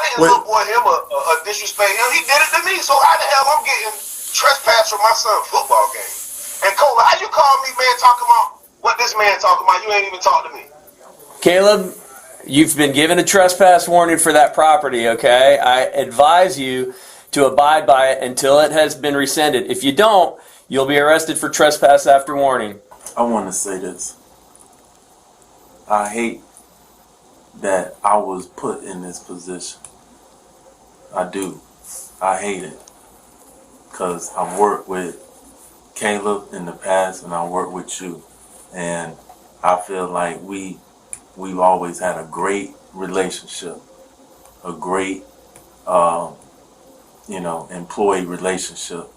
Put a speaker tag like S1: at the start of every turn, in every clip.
S1: didn't look for him or disrespect him. He did it to me. So how the hell I'm getting trespassed from my son's football game? And Cole, how you call me, man, talking about what this man talking about? You ain't even talk to me.
S2: Caleb, you've been given a trespass warning for that property, okay? I advise you to abide by it until it has been rescinded. If you don't, you'll be arrested for trespass after warning.
S3: I want to say this. I hate that I was put in this position. I do. I hate it. Because I've worked with Caleb in the past and I worked with you. And I feel like we've always had a great relationship. A great, employee relationship.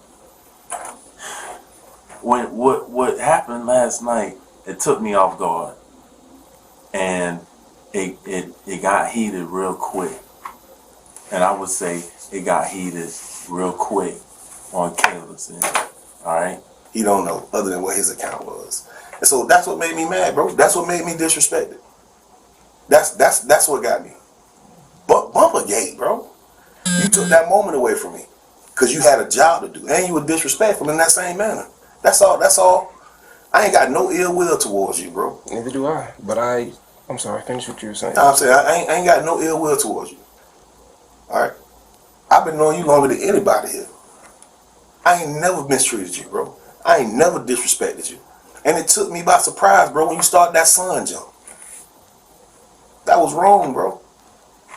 S3: What happened last night, it took me off guard. And it got heated real quick. And I would say it got heated real quick on Caleb's end. Alright?
S1: He don't know other than what his account was. And so that's what made me mad, bro. That's what made me disrespected. That's what got me. But bumper gate, bro. You took that moment away from me. Because you had a job to do. And you were disrespectful in that same manner. That's all. I ain't got no ill will towards you, bro.
S4: Neither do I. But I'm sorry, finish what you were saying.
S1: No, I'm saying I ain't got no ill will towards you. Alright? I've been knowing you longer than anybody here. I ain't never mistreated you, bro. I ain't never disrespected you. And it took me by surprise, bro, when you started that sun jump. That was wrong, bro.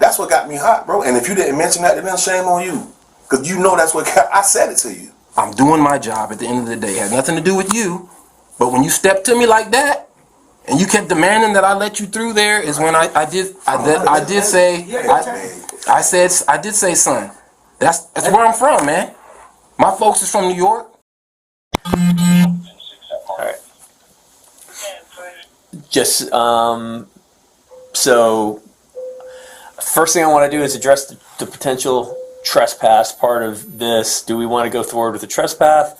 S1: That's what got me hot, bro. And if you didn't mention that, then shame on you. Because you know that's what I said it to you.
S4: I'm doing my job at the end of the day. It had nothing to do with you. But when you stepped to me like that, and you kept demanding that I let you through there, is when I did say, son. That's where I'm from, man. My folks is from New York.
S2: All right. Just so first thing I want to do is address the potential trespass part of this. Do we want to go forward with the trespass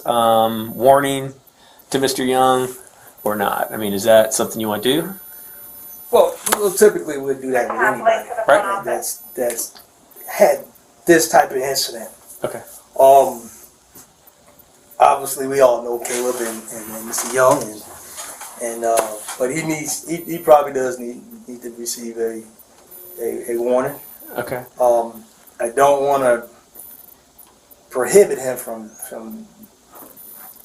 S2: warning to Mr. Young or not? I mean, is that something you want to do?
S5: Well, typically we'd do that with anybody,
S2: right?
S5: That's had this type of incident.
S2: Okay.
S5: Obviously we all know Caleb and Mr. Young, but he probably does need to receive a warning.
S2: Okay.
S5: I don't want to prohibit him from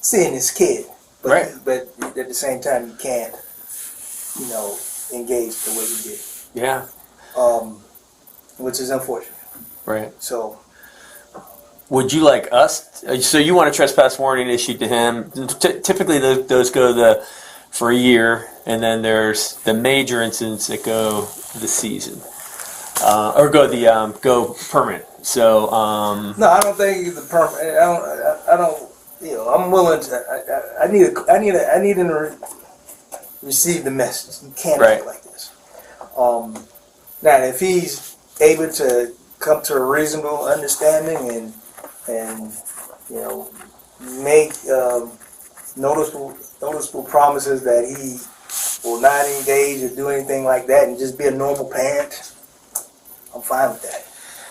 S5: seeing his kid, but
S2: right.
S5: But at the same time you can't, engage the way he did.
S2: Yeah.
S5: Which is unfortunate.
S2: Right.
S5: So.
S2: Would you like us? So you want a trespass warning issued to him? Typically, those go for a year, and then there's the major incidents that go the season, or go permanent. So
S5: no, I don't think it's a permanent. I don't. I'm willing to. I need him to receive the message. You can't act like this. Now, if he's able to come to a reasonable understanding and make noticeable promises that he will not engage or do anything like that and just be a normal parent, I'm fine with that.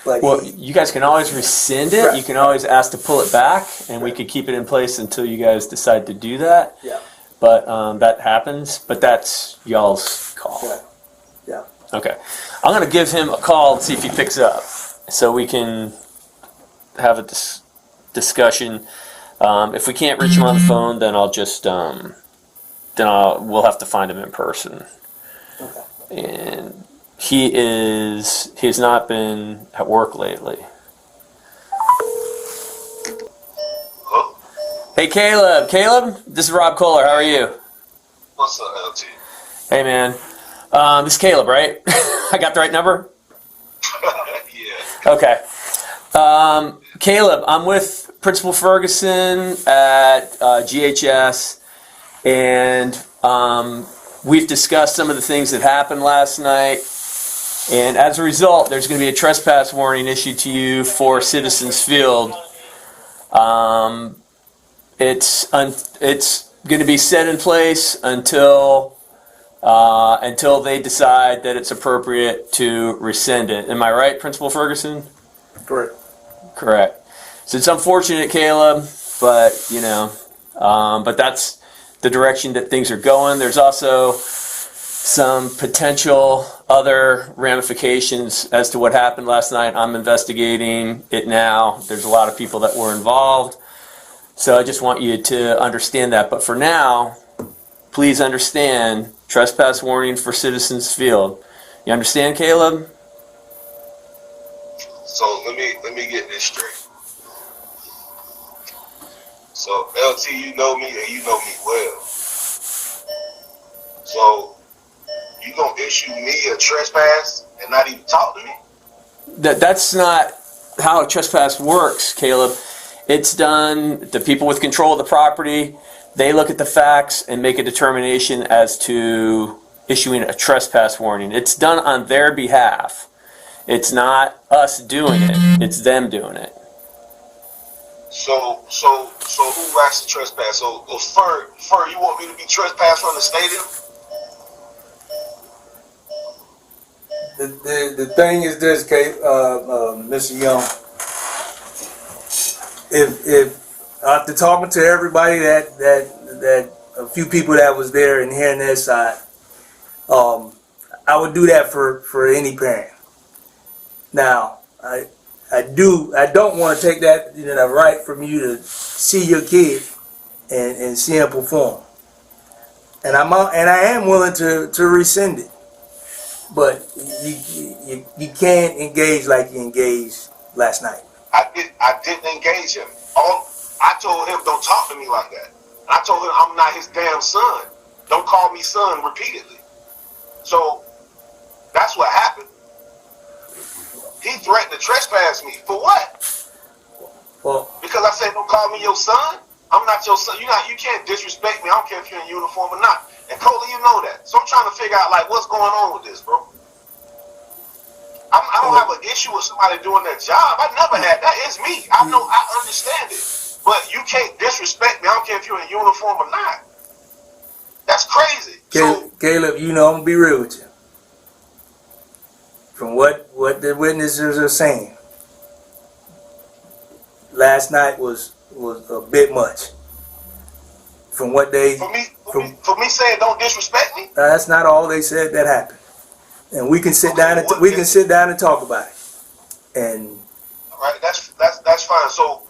S5: But
S2: you guys can always rescind it. Right. You can always ask to pull it back, and we could keep it in place until you guys decide to do that.
S5: Yeah.
S2: But that happens. But that's y'all's call.
S5: Right. Yeah.
S2: Okay. I'm going to give him a call and see if he picks up, so we can have a discussion. If we can't reach him on the phone, then I'll just we'll have to find him in person.
S5: Okay.
S2: And he's not been at work lately.
S1: Hello?
S2: Hey Caleb, this is Rob Kohler. How are you?
S1: What's up, LT?
S2: Hey man, this is Caleb, right? I got the right number?
S1: Yeah.
S2: Okay. Caleb, I'm with Principal Ferguson at GHS, and we've discussed some of the things that happened last night, and as a result, there's going to be a trespass warning issued to you for Citizens Field. It's going to be set in place until until they decide that it's appropriate to rescind it. Am I right, Principal Ferguson?
S5: Correct.
S2: Correct. So it's unfortunate, Caleb, but but that's the direction that things are going. There's also some potential other ramifications as to what happened last night. I'm investigating it now. There's a lot of people that were involved. So I just want you to understand that. But for now, please understand, trespass warning for Citizens Field. You understand, Caleb?
S1: So let me get this straight. So LT, you know me and you know me well. So you gonna issue me a trespass and not even talk to me?
S2: That's not how a trespass works, Caleb. It's done, the people with control of the property, they look at the facts and make a determination as to issuing a trespass warning. It's done on their behalf. It's not us doing it, it's them doing it.
S1: So who writes the trespass? So Fur, you want me to be trespassed from the stadium?
S5: The thing is this, Mr. Young. If after talking to everybody that a few people that was there and hearing their side, I would do that for any parent. Now, I don't want to take that right from you to see your kid and see him perform. And I am willing to rescind it. But you can't engage like you engaged last night.
S1: I didn't engage him. I told him don't talk to me like that. I told him I'm not his damn son. Don't call me son repeatedly. So that's what happened. He threatened to trespass me for what?
S5: Well,
S1: because I said don't call me your son. I'm not your son. You can't disrespect me. I don't care if you're in uniform or not. And Cole, you know that. So I'm trying to figure out what's going on with this, bro. I don't have an issue with somebody doing their job. I never had that. It's me. I understand it. But you can't disrespect me. I don't care if you're in uniform or not. That's crazy.
S5: Caleb, I'm gonna be real with you. From what the witnesses are saying, last night was a bit much. From what they
S1: for me saying don't disrespect me.
S5: That's not all they said that happened, and we can sit down and talk about it. And
S1: all right, that's fine. So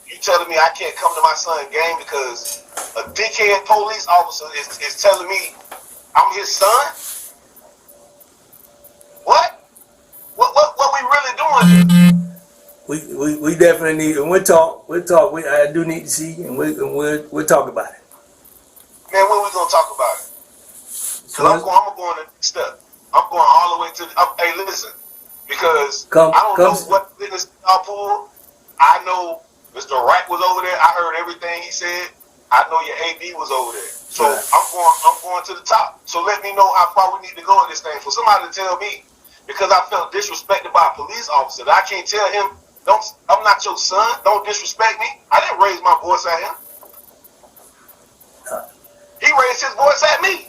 S1: you telling me I can't come to my son's game because a dickhead police officer is telling me I'm his son? What we really doing here?
S5: We definitely need, and we'll talk. I do need to see, and we'll talk about it.
S1: Man, when we gonna talk about it? Because I'm going to next step. I'm going all the way to hey, listen, because I don't know what witness I pulled. I know Mr. Wright was over there. I heard everything he said. I know your AD was over there. So right. I'm going to the top. So let me know how far we need to go in this thing. For somebody to tell me, because I felt disrespected by a police officer, that I can't tell him, I'm not your son, don't disrespect me. I didn't raise my voice at him. He raised his voice at me.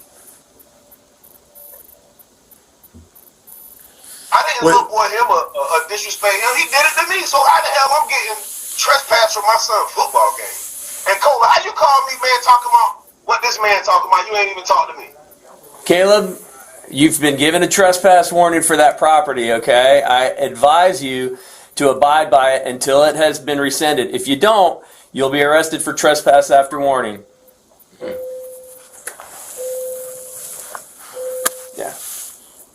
S1: I didn't little boy him or disrespect him. He did it to me. So how the hell I'm getting trespassed from my son's football game? And Cole, how you call me, man, talking about what this man talking about? You ain't even talk to me.
S2: Caleb, you've been given a trespass warning for that property, okay? I advise you to abide by it until it has been rescinded. If you don't, you'll be arrested for trespass after warning. Yeah.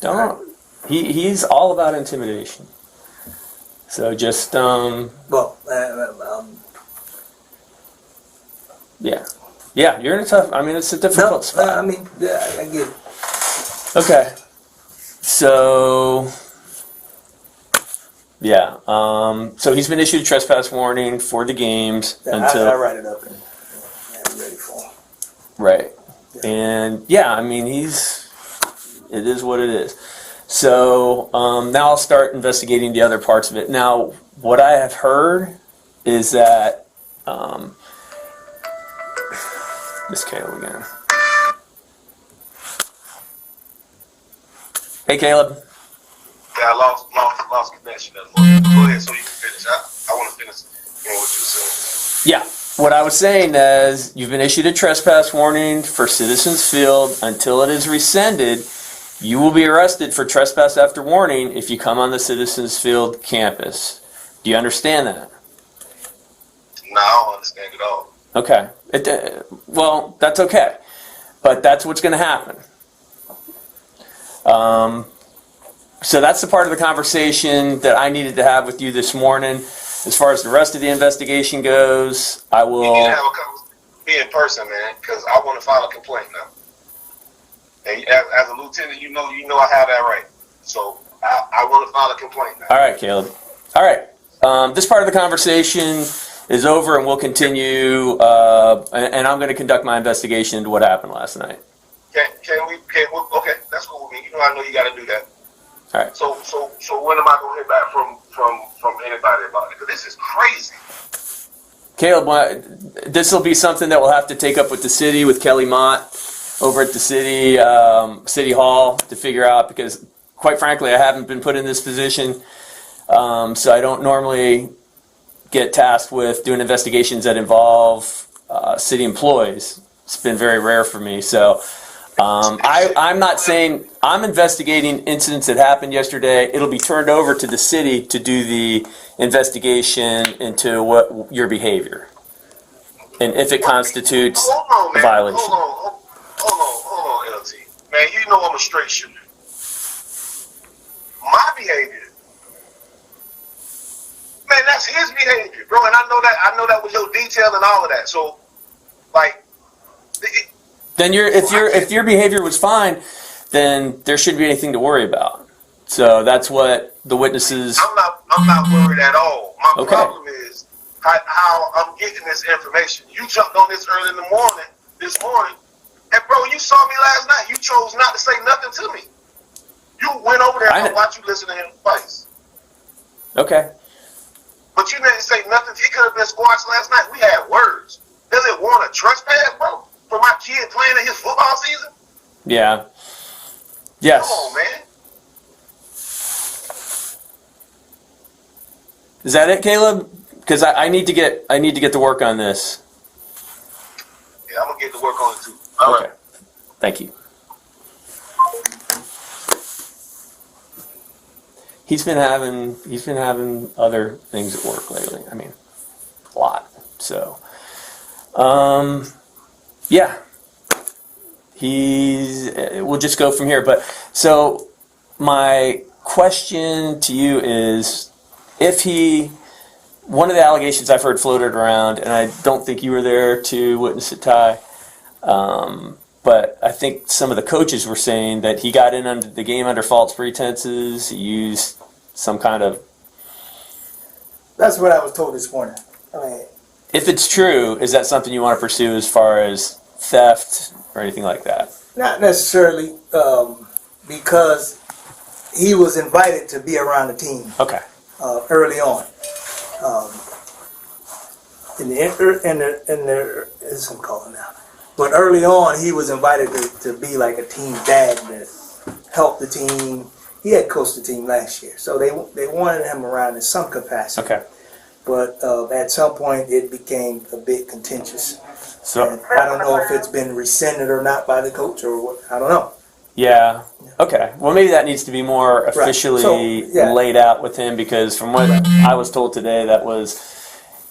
S2: Don't. He's all about intimidation. So just yeah, you're in a tough. I mean, it's a difficult spot.
S5: I mean, yeah, I get it.
S2: Okay. So yeah, so he's been issued a trespass warning for the games until
S5: I write it up and I'm ready for him.
S2: Right. Yeah. And yeah, I mean, it is what it is. So now I'll start investigating the other parts of it. Now, what I have heard is that Miss Kale again. Hey, Caleb.
S1: Yeah, I lost connection. Go ahead, so you can finish. I want to finish what you were saying.
S2: Yeah. What I was saying is you've been issued a trespass warning for Citizens Field. Until it is rescinded, you will be arrested for trespass after warning if you come on the Citizens Field campus. Do you understand that?
S1: No, I don't understand it all.
S2: Okay. Well, that's okay. But that's what's going to happen. So that's the part of the conversation that I needed to have with you this morning. As far as the rest of the investigation goes, I will.
S1: You need to have a conversation be in person, man, because I want to file a complaint now. And as a lieutenant, you know I have that right. So I want to file a complaint now.
S2: All right, Caleb. All right. This part of the conversation is over, and we'll continue. And I'm going to conduct my investigation into what happened last night.
S1: Okay, that's cool with me. I know you got to do that.
S2: All right.
S1: So when am I going to hear back from anybody about it? Because this is crazy.
S2: Caleb, this will be something that we'll have to take up with the city, with Kelly Mott over at the city hall to figure out, because quite frankly, I haven't been put in this position. So I don't normally get tasked with doing investigations that involve city employees. It's been very rare for me. So I'm not saying I'm investigating incidents that happened yesterday. It'll be turned over to the city to do the investigation into what your behavior and if it constitutes a violation.
S1: Hold on, LT. Man, you know I'm a straight shooter. My behavior, man, that's his behavior, bro. And I know that was your detail and all of that. So, like,
S2: then if your behavior was fine, then there shouldn't be anything to worry about. So that's what the witnesses.
S1: I'm not worried at all. My
S2: Okay.
S1: problem is how I'm getting this information. You jumped on this early in the morning, this morning, and bro, you saw me last night. You chose not to say nothing to me. You went over there and watched you listen to him twice.
S2: Okay.
S1: But you didn't say nothing. He could have been squashed last night. We had words. Does it warrant a trespass, bro? For my kid playing in his football season?
S2: Yeah. Yes.
S1: Come on, man.
S2: Is that it, Caleb? Because I need to get to work on this.
S1: Yeah, I'm gonna get to work on it too. All right.
S2: Thank you. He's been having other things at work lately. I mean, a lot. So, yeah. We'll just go from here. But so my question to you is, one of the allegations I've heard floated around, and I don't think you were there to witness it, Ty, but I think some of the coaches were saying that he got in under the game under false pretenses. He used some kind of.
S5: That's what I was told this morning. I mean,
S2: if it's true, is that something you want to pursue as far as theft or anything like that?
S5: not necessarily, because he was invited to be around the team.
S2: Okay.
S5: Early on. In the is I'm calling now. But early on, he was invited to be like a team dad to help the team. He had coached the team last year, so they wanted him around in some capacity.
S2: Okay.
S5: But at some point, it became a bit contentious.
S2: So
S5: And I don't know if it's been rescinded or not by the coach or what. I don't know.
S2: yeah. Okay. Well, maybe that needs to be more officially
S5: So, yeah.
S2: laid out with him, because from what I was told today, that was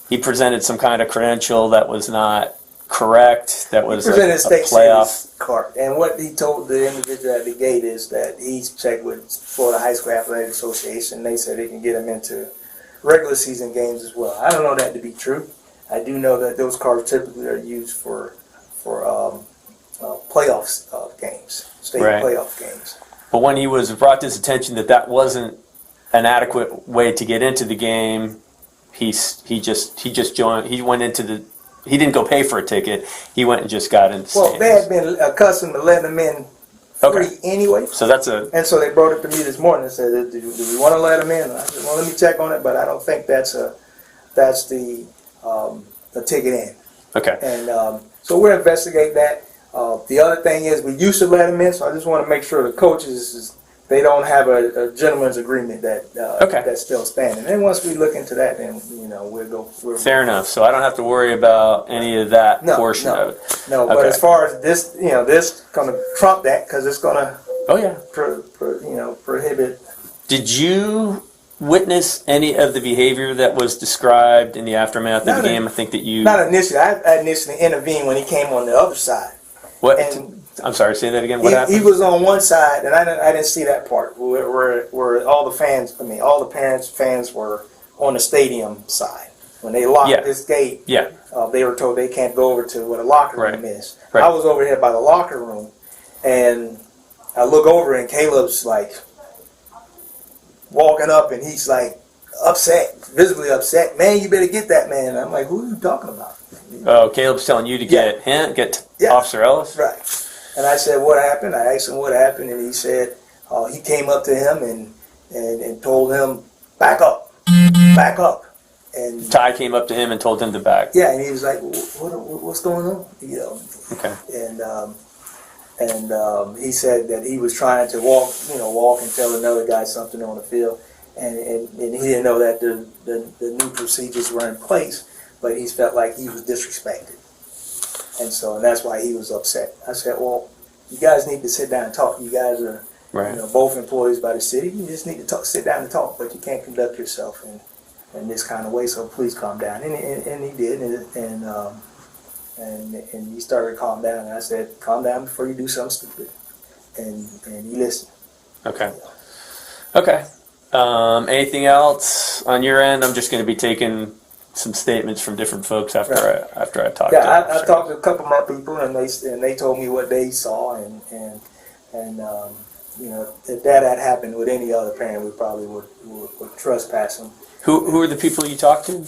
S2: he presented some kind of credential that was not correct. That was
S5: He presented a state
S2: playoff.
S5: series card, and what he told the individual at the gate is that he's checked with Florida High School Athletic Association. They said they can get him into regular season games as well. I don't know that to be true. I do know that those cards typically are used for playoffs games, state
S2: Right.
S5: playoff games.
S2: But when he was brought to his attention that wasn't an adequate way to get into the game, he just joined. He went into the. He didn't go pay for a ticket. He went and just got into.
S5: Well, they had been accustomed to letting them in free anyway.
S2: So that's a.
S5: And so they brought it to me this morning and said, "Do we want to let them in?" And I said, "Well, let me check on it, but I don't think that's the ticket in."
S2: Okay.
S5: And so we're investigating that. The other thing is we used to let them in, so I just want to make sure the coaches they don't have a gentleman's agreement that
S2: Okay.
S5: that's still standing. And once we look into that, then we'll go.
S2: Fair enough. So I don't have to worry about any of that portion of it.
S5: No, but
S2: Okay.
S5: as far as this, this going to trump that because it's going to,
S2: Oh yeah.
S5: prohibit.
S2: Did you witness any of the behavior that was described in the aftermath of
S5: Not
S2: the
S5: in-
S2: game? I think that you.
S5: Not initially. I initially intervened when he came on the other side.
S2: What?
S5: and-
S2: I'm sorry. Say that again. What
S5: He
S2: happened?
S5: was on one side, and I didn't see that part where all the fans, all the fans were on the stadium side. When they locked
S2: Yeah.
S5: this gate,
S2: Yeah.
S5: they were told they can't go over to where the locker room
S2: Right.
S5: is.
S2: Right.
S5: I was over here by the locker room, and I look over, and Caleb's like walking up, and he's like upset, visibly upset. Man, you better get that man. I'm like, who are you talking about?
S2: Oh, Caleb's telling you to get
S5: Yeah.
S2: Officer Ellis.
S5: Right. And I said, what happened? I asked him what happened, and he said he came up to him and told him, back up. And
S2: Ty came up to him and told him to back.
S5: yeah, and he was like, what's going on?
S2: Okay.
S5: And he said that he was trying to walk and tell another guy something on the field, and he didn't know that the new procedures were in place, but he felt like he was disrespected. And that's why he was upset. I said, well, you guys need to sit down and talk. You guys are
S2: Right.
S5: both employees by the city. You just need to sit down and talk, but you can't conduct yourself in this kind of way, so please calm down. And he did, and he started to calm down. And I said, calm down before you do something stupid. And he listened.
S2: Okay. Okay. Anything else on your end? I'm just going to be taking some statements from different folks after I talk.
S5: Yeah,
S2: to
S5: I talked to a couple more people, and they told me what they saw, and if that had happened with any other parent, we probably would trespass them.
S2: Who are the people you talked to?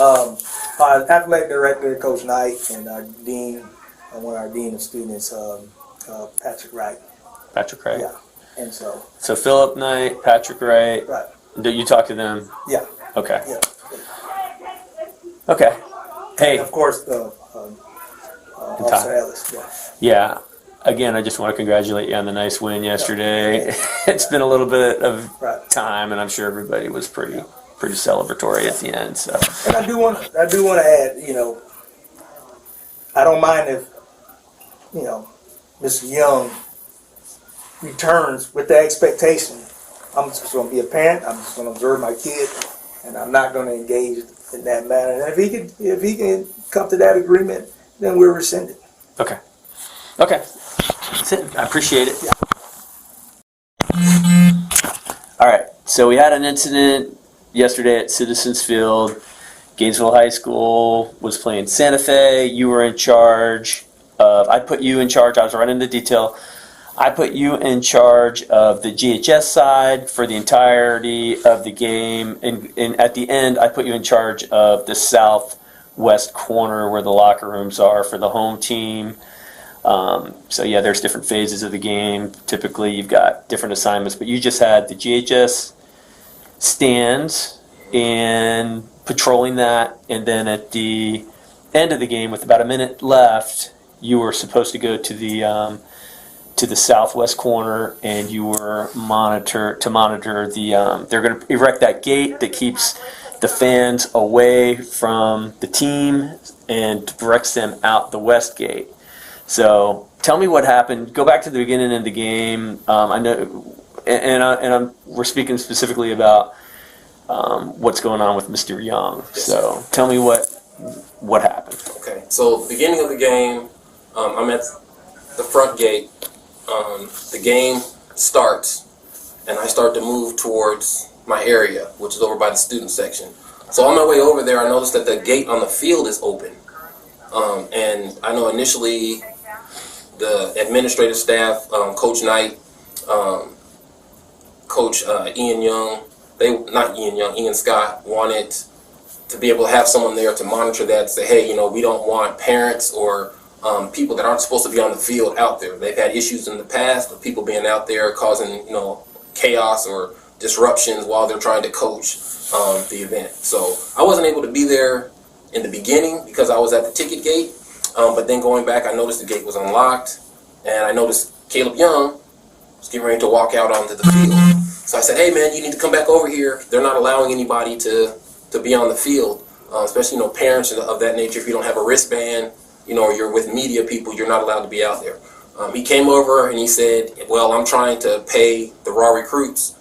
S5: Our athletic director, Coach Knight, and our dean, one of our dean of students, Patrick Wright.
S2: Patrick Wright.
S5: Yeah, and so
S2: Philip Knight, Patrick Wright.
S5: right,
S2: Do you talk to them?
S5: yeah,
S2: Okay.
S5: yeah.
S2: Okay. Hey.
S5: And of course, Officer Ellis. Yeah.
S2: Yeah. Again, I just want to congratulate you on the nice win yesterday. It's been a little bit of
S5: Right.
S2: time, and I'm sure everybody was pretty celebratory at the end. So.
S5: And I do want to add, I don't mind if, Mr. Young returns with the expectation. I'm just going to be a parent. I'm just going to observe my kid, and I'm not going to engage in that matter. And if he can come to that agreement, then we'll rescind it.
S2: Okay. Okay. That's it. I appreciate it. All right. So we had an incident yesterday at Citizens Field. Gainesville High School was playing Santa Fe. You were in charge of, I put you in charge, I was running the detail. I put you in charge of the GHS side for the entirety of the game. And at the end, I put you in charge of the southwest corner where the locker rooms are for the home team. So yeah, there's different phases of the game. Typically, you've got different assignments, but you just had the GHS stands and patrolling that, and then at the end of the game, with about a minute left, you were supposed to go to the southwest corner, and you were monitor the. They're going to erect that gate that keeps the fans away from the team and directs them out the west gate. So tell me what happened. Go back to the beginning of the game. I know, we're speaking specifically about what's going on with Mr. Young.
S4: Yes.
S2: So tell me what happened.
S4: Okay, so beginning of the game, I'm at the front gate. The game starts, and I start to move towards my area, which is over by the student section. So on my way over there, I noticed that the gate on the field is open. And I know initially the administrative staff, Coach Knight, Coach Ian Scott wanted to be able to have someone there to monitor that, say, hey, we don't want parents or people that aren't supposed to be on the field out there. They've had issues in the past of people being out there causing, chaos or disruptions while they're trying to coach the event. So I wasn't able to be there in the beginning because I was at the ticket gate. But then going back, I noticed the gate was unlocked, and I noticed Caleb Young was getting ready to walk out onto the field. So I said, hey man, you need to come back over here. They're not allowing anybody to be on the field, especially, parents of that nature. If you don't have a wristband, or you're with media people, you're not allowed to be out there. He came over and he said, well, I'm trying to pay the raw recruits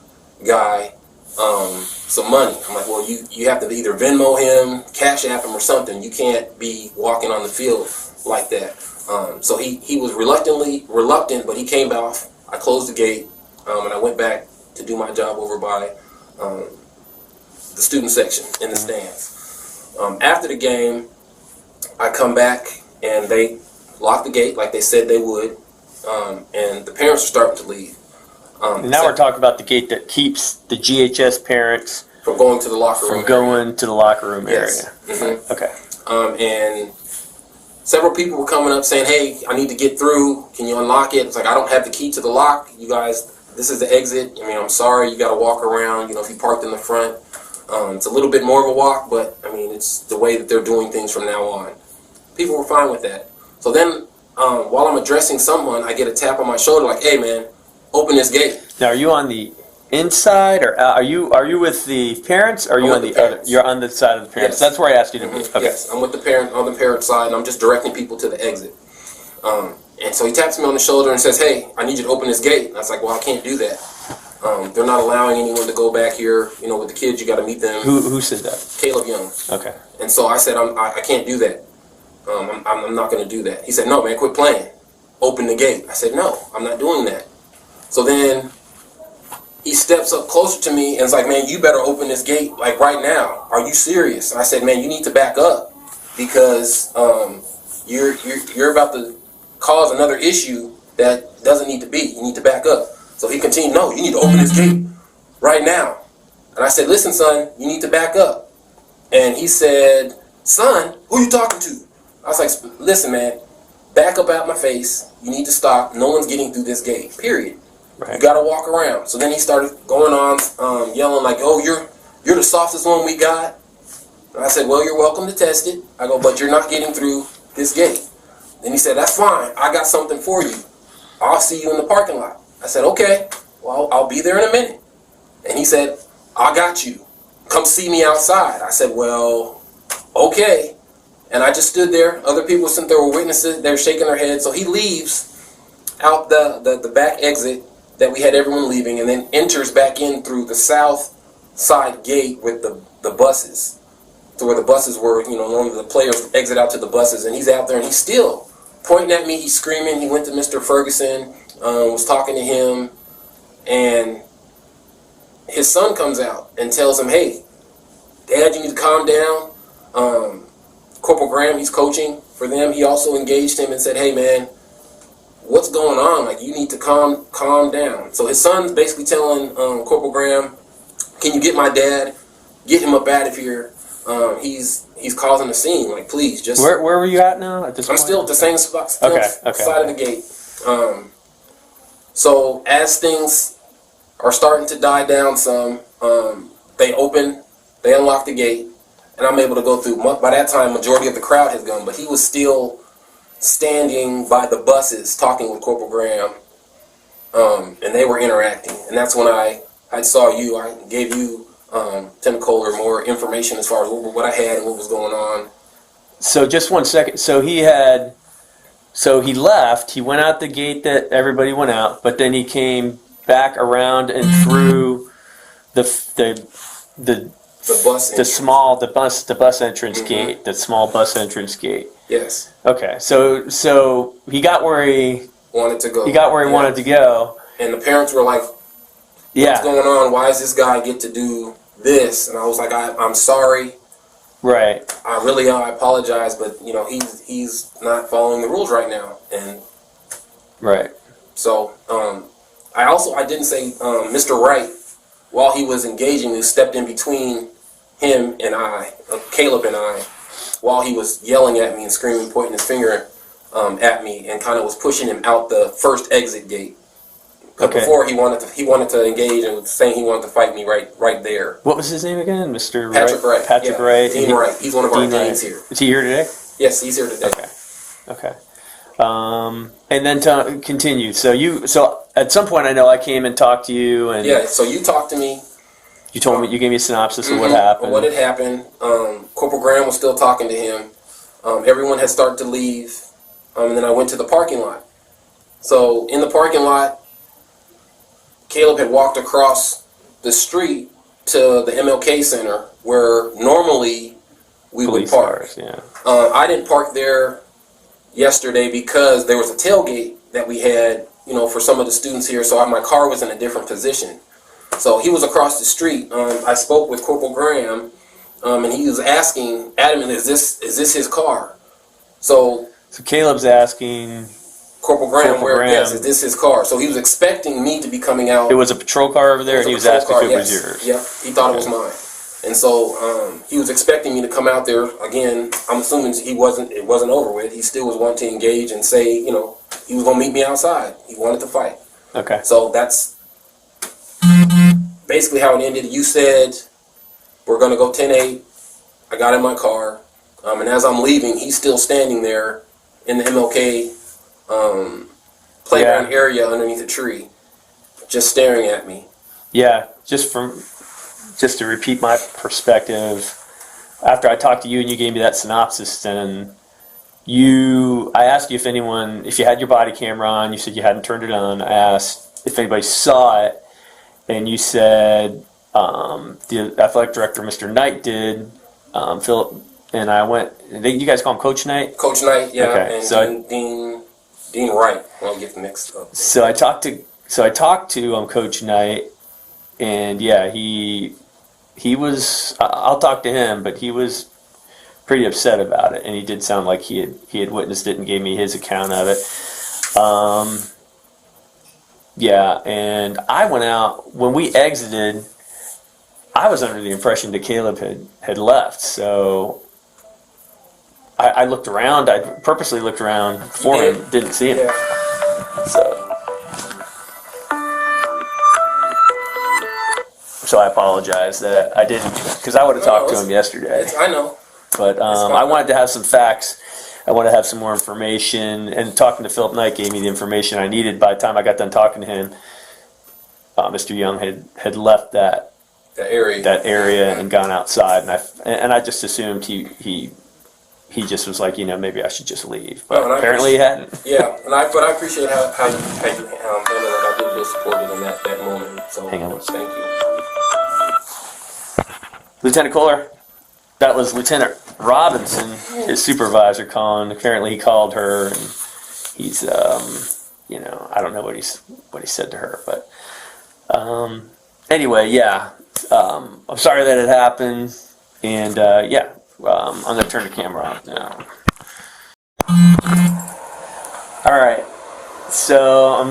S4: guy some money. I'm like, well, you have to either Venmo him, Cash App him, or something. You can't be walking on the field like that. So he was reluctant, but he came off. I closed the gate, and I went back to do my job over by the student section in the stands. After the game, I come back and they locked the gate like they said they would, and the parents are starting to leave.
S2: Now we're talking about the gate that keeps the GHS parents
S4: from going to the locker room.
S2: Yes.
S4: area. Mm-hmm.
S2: Okay.
S4: And several people were coming up saying, hey, I need to get through. Can you unlock it? It's like, I don't have the key to the lock. You guys, this is the exit. I'm sorry. You got to walk around. If you parked in the front, it's a little bit more of a walk, but it's the way that they're doing things from now on. People were fine with that. So then, while I'm addressing someone, I get a tap on my shoulder like, hey man, open this gate.
S2: Now, are you on the inside, or are you with the parents, or are you on the other? You're on the side of the parents.
S4: Yes.
S2: That's where I asked you to move. Okay.
S4: Yes, I'm with the parent on the parent side, and I'm just directing people to the exit. And so he taps me on the shoulder and says, hey, I need you to open this gate. And I was like, well, I can't do that. They're not allowing anyone to go back here. With the kids, you got to meet them.
S2: Who said that?
S4: Caleb Young.
S2: Okay.
S4: And so I said, I can't do that. I'm not going to do that. He said, no, man, quit playing. Open the gate. I said, no, I'm not doing that. So then he steps up closer to me and is like, man, you better open this gate like right now. Are you serious? And I said, man, you need to back up because you're about to cause another issue that doesn't need to be. You need to back up. So he continued, no, you need to open this gate right now. And I said, listen, son, you need to back up. And he said, son, who you talking to? I was like, listen, man, back up out my face. You need to stop. No one's getting through this gate, period. Right. You got to walk around. So then he started going on, yelling like, oh, you're the softest one we got. And I said, well, you're welcome to test it. I go, but you're not getting through this gate. Then he said, that's fine. I got something for you. I'll see you in the parking lot. I said, okay, well, I'll be there in a minute. And he said, I got you. Come see me outside. I said, well, okay. And I just stood there. Other people sitting there were witnesses. They were shaking their heads. So he leaves out the back exit that we had everyone leaving, and then enters back in through the south side gate with the buses, to where the buses were, normally the players exit out to the buses, and he's out there and he's still pointing at me. He's screaming. He went to Mr. Ferguson, was talking to him, and his son comes out and tells him, hey, Dad, you need to calm down. Corporal Graham, he's coaching for them. He also engaged him and said, hey man, what's going on? Like, you need to calm down. So his son's basically telling Corporal Graham, can you get my dad? Get him up out of here. He's causing a scene. Like, please, just...
S2: Where were you at now at this point?
S4: I'm still at the same spot,
S2: Okay.
S4: side of the gate. So as things are starting to die down some, they unlock the gate, and I'm able to go through. By that time, majority of the crowd has gone, but he was still standing by the buses talking with Corporal Graham, and they were interacting. And that's when I saw you. I gave you, Tim Kohler, more information as far as what I had and what was going on.
S2: So just 1 second. So he left. He went out the gate that everybody went out, but then he came back around and through the bus entrance gate, the small bus entrance gate.
S4: Yes.
S2: Okay. So he got where he
S4: wanted to go.
S2: He got where he wanted to go.
S4: And the parents were like, what's going on? Why does this guy get to do this? And I was like, I'm sorry.
S2: Right.
S4: I apologize, but he's not following the rules right now. And
S2: right.
S4: So I didn't say Mr. Wright, while he was engaging, who stepped in between him and Caleb and I, while he was yelling at me and screaming, pointing his finger at me, and kind of was pushing him out the first exit gate.
S2: Okay.
S4: Before he wanted to engage and was saying he wanted to fight me right there.
S2: What was his name again, Mr.
S4: Patrick Wright?
S2: Patrick Wright.
S4: Dean Wright. He's one of our deans here.
S2: Is he here today?
S4: Yes, he's here today.
S2: Okay. And then to continue. So at some point, I know I came and talked to you, and
S4: Yeah, so you talked to me.
S2: you told me, you gave me a synopsis of what happened.
S4: What had happened. Corporal Graham was still talking to him. Everyone had started to leave. And then I went to the parking lot. So in the parking lot, Caleb had walked across the street to the MLK Center, where normally we
S2: Police
S4: would park.
S2: cars, yeah.
S4: I didn't park there yesterday because there was a tailgate that we had, for some of the students here, so my car was in a different position. So he was across the street. I spoke with Corporal Graham, and he was asking adamant, is this his car? So
S2: Caleb's asking.
S4: Corporal Graham,
S2: Graham.
S4: Is this his car? So he was expecting me to be coming out.
S2: It was a patrol car over there, and he was asking if it was yours.
S4: Yep, he thought it was mine. And so he was expecting me to come out there again. I'm assuming it wasn't over with. He still was wanting to engage and say, he was going to meet me outside. He wanted to fight.
S2: Okay.
S4: So that's basically how it ended. You said we're going to go 10-8. I got in my car. And as I'm leaving, he's still standing there in the MLK playground area underneath a tree, just staring at me.
S2: Yeah, just to repeat my perspective, after I talked to you and you gave me that synopsis, then I asked you if you had your body camera on. You said you hadn't turned it on. I asked if anybody saw it, and you said the athletic director, Mr. Knight, did. Philip and I went. You guys call him Coach Knight?
S4: Coach Knight, yeah,
S2: okay.
S4: And
S2: So
S4: Dean Wright. I'll get mixed up.
S2: So I talked to Coach Knight, and yeah, he was. I'll talk to him, but he was pretty upset about it, and he did sound like he had witnessed it and gave me his account of it. Yeah, and I went out when we exited. I was under the impression that Caleb had left, so I looked around. I purposely looked around for him, didn't see him.
S4: Yeah.
S2: So I apologize that I didn't, because I would have talked to him yesterday.
S4: I know.
S2: But I wanted to have some facts. I wanted to have some more information. And talking to Philip Knight gave me the information I needed. By the time I got done talking to him, Mr. Young had left that area and gone outside. And I just assumed he just was like, maybe I should just leave. But apparently he hadn't.
S4: Yeah, but I appreciate how you handled it. I did feel supported in that moment. So
S2: Hang on.
S4: thank you.
S2: Lieutenant Kohler, that was Lieutenant Robinson, his supervisor, calling. Apparently he called her, and he's, I don't know what he said to her, but anyway, yeah. I'm sorry that it happened, and I'm going to turn the camera off now. All right. So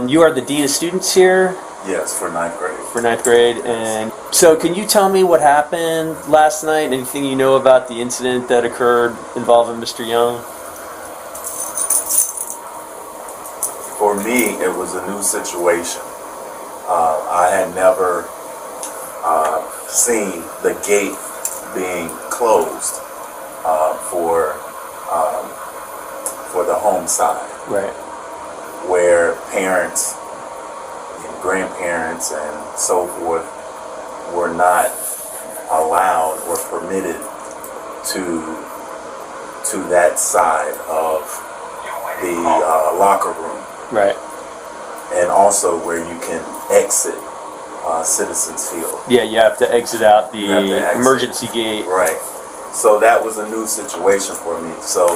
S2: you are the dean of students here.
S3: Yes, for ninth grade.
S2: For ninth grade, and so can you tell me what happened last night? Anything you know about the incident that occurred involving Mr. Young?
S3: For me, it was a new situation. I had never seen the gate being closed for the home side,
S2: Right.
S3: where parents and grandparents and so forth were not allowed or permitted to that side of the locker room.
S2: Right.
S3: And also where you can exit Citizens Field.
S2: Yeah, you have to exit out the
S3: You have to exit.
S2: emergency gate.
S3: Right. So that was a new situation for me. So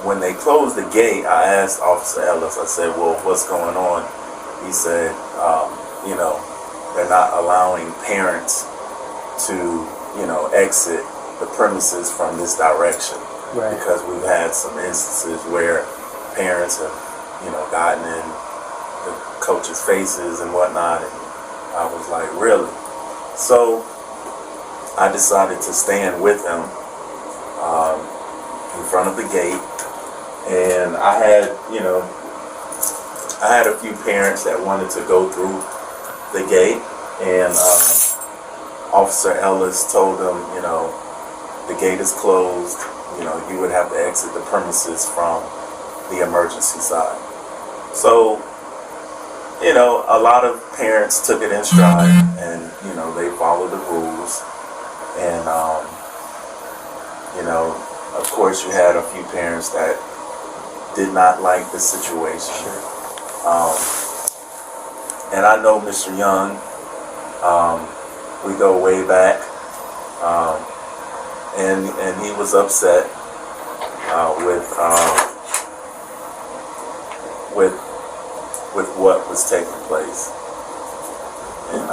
S3: when they closed the gate, I asked Officer Ellis, I said, well, what's going on? He said, they're not allowing parents to, exit the premises from this direction.
S2: Right.
S3: Because we've had some instances where parents have, gotten in the coaches' faces and whatnot. And I was like, really? So I decided to stand with them in front of the gate. And I had a few parents that wanted to go through the gate, and Officer Ellis told them, the gate is closed. you would have to exit the premises from the emergency side. So, a lot of parents took it in stride, and they followed the rules. And of course, you had a few parents that did not like the situation. And I know Mr. Young. We go way back, and he was upset with what was taking place. And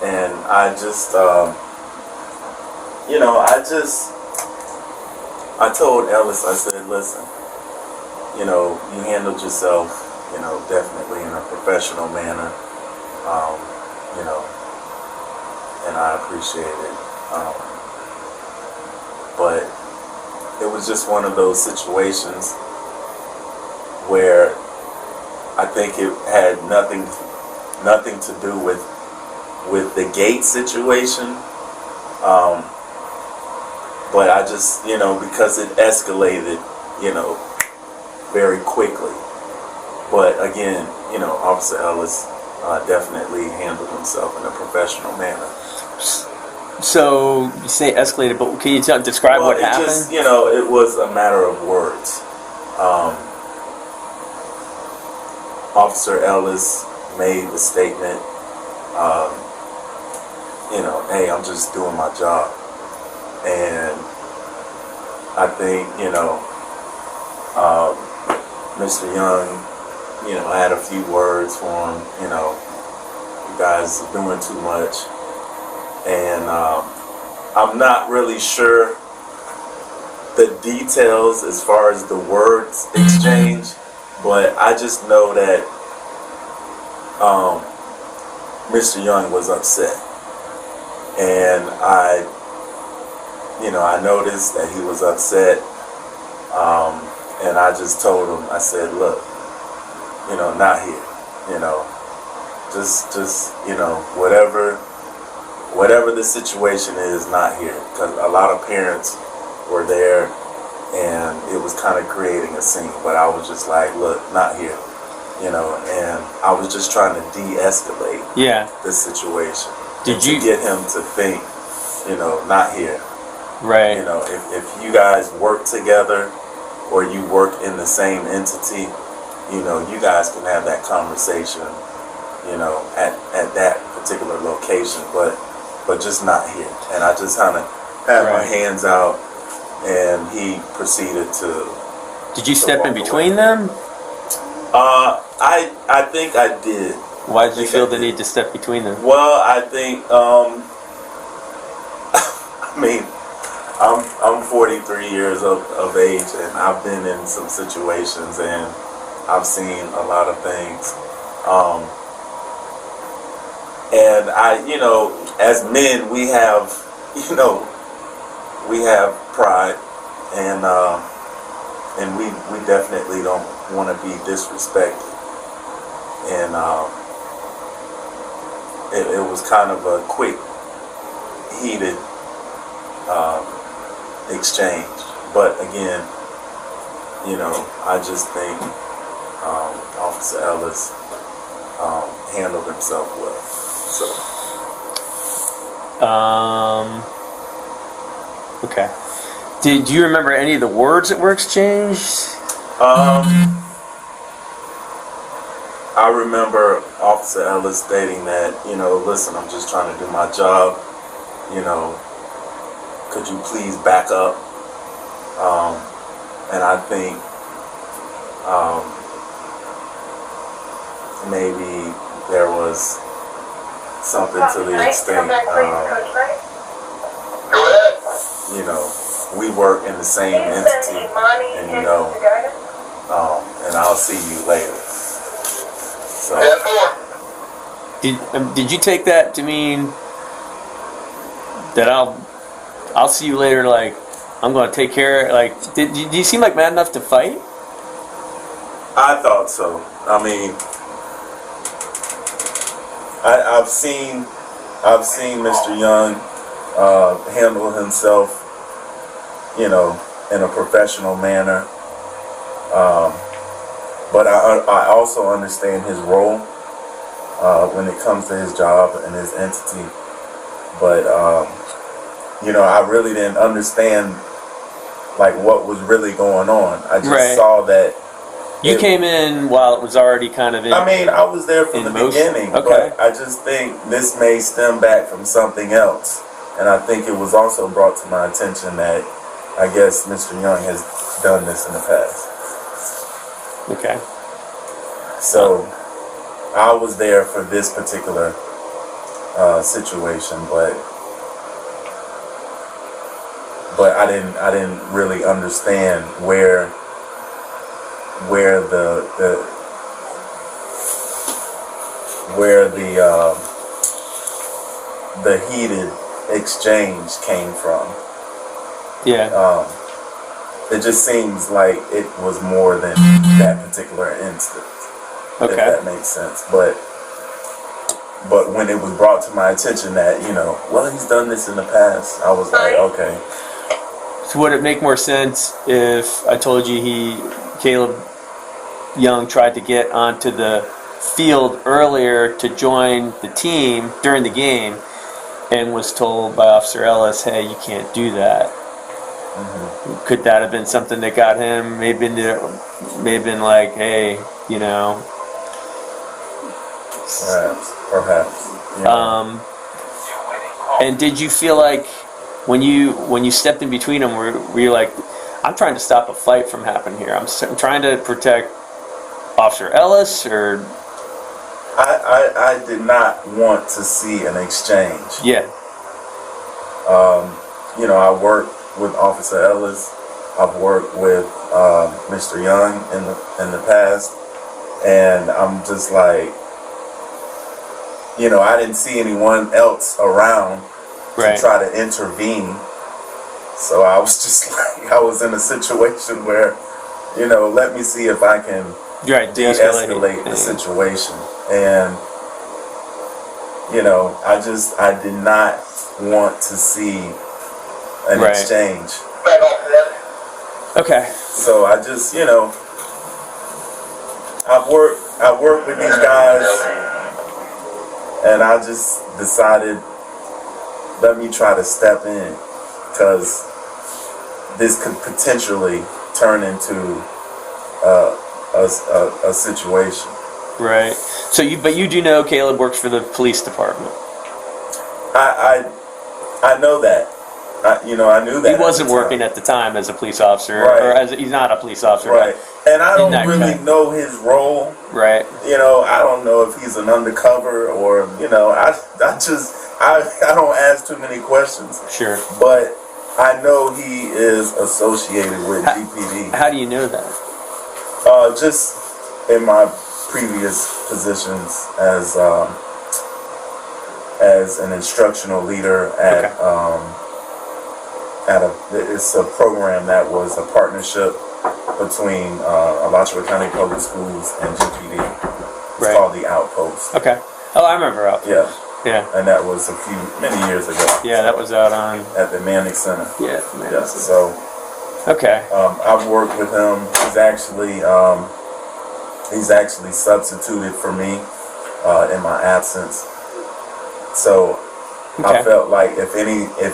S3: and I just I told Ellis, I said, listen, you handled yourself, definitely in a professional manner, and I appreciate it. But it was just one of those situations where I think it had nothing to do with the gate situation. But I just, because it escalated, very quickly. But again, Officer Ellis definitely handled himself in a professional manner.
S2: So you say escalated, but can you describe what happened?
S3: Just, it was a matter of words. Officer Ellis made the statement, hey, I'm just doing my job. And I think, Mr. Young, had a few words for him, you guys are doing too much. And I'm not really sure the details as far as the words exchange, but I just know that Mr. Young was upset. And I noticed that he was upset, and I just told him, I said, look, not here, just whatever the situation is, not here, because a lot of parents were there, and it was kind of creating a scene, but I was just like, look, not here, and I was just trying to de-escalate the situation.
S2: Did you
S3: get him to think, not here?
S2: Right.
S3: If you guys work together or you work in the same entity, you guys can have that conversation, at that particular location, but just not here. And I just kind of had my hands out, and he proceeded to.
S2: Did you step in between them?
S3: I think I did.
S2: Why did you feel the need to step between them?
S3: Well, I think, I mean, I'm 43 years of age, and I've been in some situations, and I've seen a lot of things. And as men, we have pride, and we definitely don't want to be disrespected. And it was kind of a quick, heated exchange. But again, I just think Officer Ellis handled himself well. So.
S2: Okay. Did you remember any of the words that were exchanged?
S3: I remember Officer Ellis stating that, listen, I'm just trying to do my job. Could you please back up? And I think maybe there was something to the extent, we work in the same entity, and and I'll see you later. So.
S2: Did you take that to mean that I'll see you later? Like, I'm going to take care. Like, did you seem like mad enough to fight?
S3: I thought so. I mean, I've seen Mr. Young handle himself, you know, in a professional manner. But I also understand his role when it comes to his job and his entity. But you know, I really didn't understand like what was really going on. I just saw that.
S2: You came in while it was already kind of in.
S3: I mean, I was there from the beginning, but I just think this may stem back from something else. And I think it was also brought to my attention that I guess Mr. Young has done this in the past.
S2: Okay.
S3: So I was there for this particular situation, but I didn't really understand where the heated exchange came from.
S2: Yeah.
S3: It just seems like it was more than that particular instance.
S2: Okay.
S3: If that makes sense. But when it was brought to my attention that, you know, well, he's done this in the past, I was like, okay.
S2: So would it make more sense if I told you Caleb Young tried to get onto the field earlier to join the team during the game and was told by Officer Ellis, hey, you can't do that? Mm-hmm. Could that have been something that got him? May have been like, hey, you know.
S3: Perhaps. Yeah.
S2: And did you feel like when you stepped in between them, were you like, I'm trying to stop a fight from happening here. I'm trying to protect Officer Ellis, or
S3: I did not want to see an exchange.
S2: Yeah.
S3: You know, I worked with Officer Ellis. I've worked with Mr. Young in the past, and I'm just like, you know, I didn't see anyone else around to try to intervene. So I was just like, I was in a situation where, you know, let me see if I can de-escalate the situation. And, you know, I did not want to see an exchange.
S2: Okay.
S3: So I just, you know, I've worked with these guys, and I just decided, let me try to step in, because this could potentially turn into a situation.
S2: Right. So you do know Caleb works for the police department.
S3: I know that. I knew that.
S2: He wasn't working at the time as a police officer, or he's not a police officer,
S3: right? And I don't really know his role,
S2: right?
S3: You know, I don't know if he's an undercover or, you know, I don't ask too many questions.
S2: Sure.
S3: But I know he is associated with GPD.
S2: How do you know that?
S3: Just in my previous positions as an instructional leader at it's a program that was a partnership between Alachua County Public Schools and GPD. It's called the Outpost.
S2: Okay. Oh, I remember Outpost.
S3: Yeah.
S2: Yeah.
S3: And that was many years ago.
S2: Yeah, that was out on
S3: at the Manning Center.
S2: Yeah.
S3: Yeah. So.
S2: Okay.
S3: I've worked with him. He's actually substituted for me in my absence. So I felt like if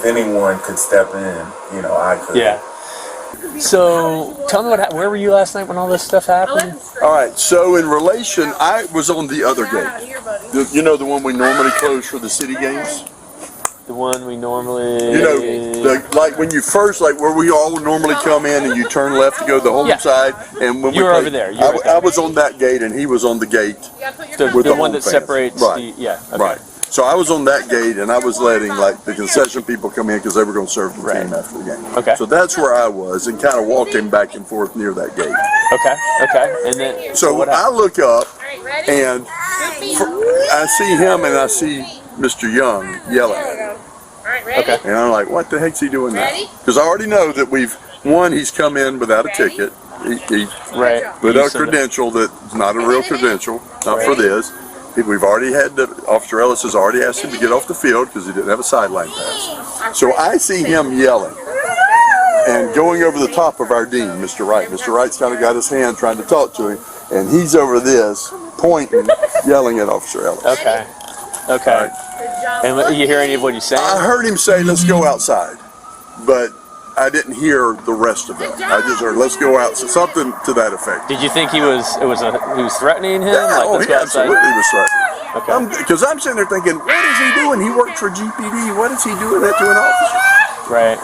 S3: anyone could step in, you know, I could.
S2: Yeah. So tell me where were you last night when all this stuff happened?
S6: All right. So in relation, I was on the other gate. You know, the one we normally close for the city games.
S2: The one we normally.
S6: You know, like when you first, like where we all normally come in and you turn left to go to the home side. And when
S2: you were over there.
S6: I was on that gate and he was on the gate.
S2: The one that separates.
S6: Right. Right. So I was on that gate and I was letting like the concession people come in because they were going to serve the team after the game.
S2: Okay.
S6: So that's where I was and kind of walking back and forth near that gate.
S2: Okay. And then.
S6: So I look up and I see him and I see Mr. Young yelling at him.
S2: Okay.
S6: And I'm like, what the heck's he doing now? Because I already know that he's come in without a ticket. He
S2: Without
S6: a credential that's not a real credential, not for this. We've already had Officer Ellis has already asked him to get off the field because he didn't have a sideline pass. So I see him yelling and going over the top of our dean, Mr. Wright. Mr. Wright's kind of got his hand trying to talk to him, and he's over this, pointing, yelling at Officer Ellis.
S2: Okay.
S6: Right.
S2: And you hear any of what he's saying?
S6: I heard him say, "Let's go outside," but I didn't hear the rest of it. I just heard, "Let's go out," so something to that effect.
S2: Did you think he was threatening him?
S6: Yeah,
S2: Like, let's
S6: he
S2: go outside?
S6: absolutely was threatening.
S2: Okay.
S6: Because I'm sitting there thinking, what is he doing? He worked for GPD. What is he doing that to an officer?
S2: Right.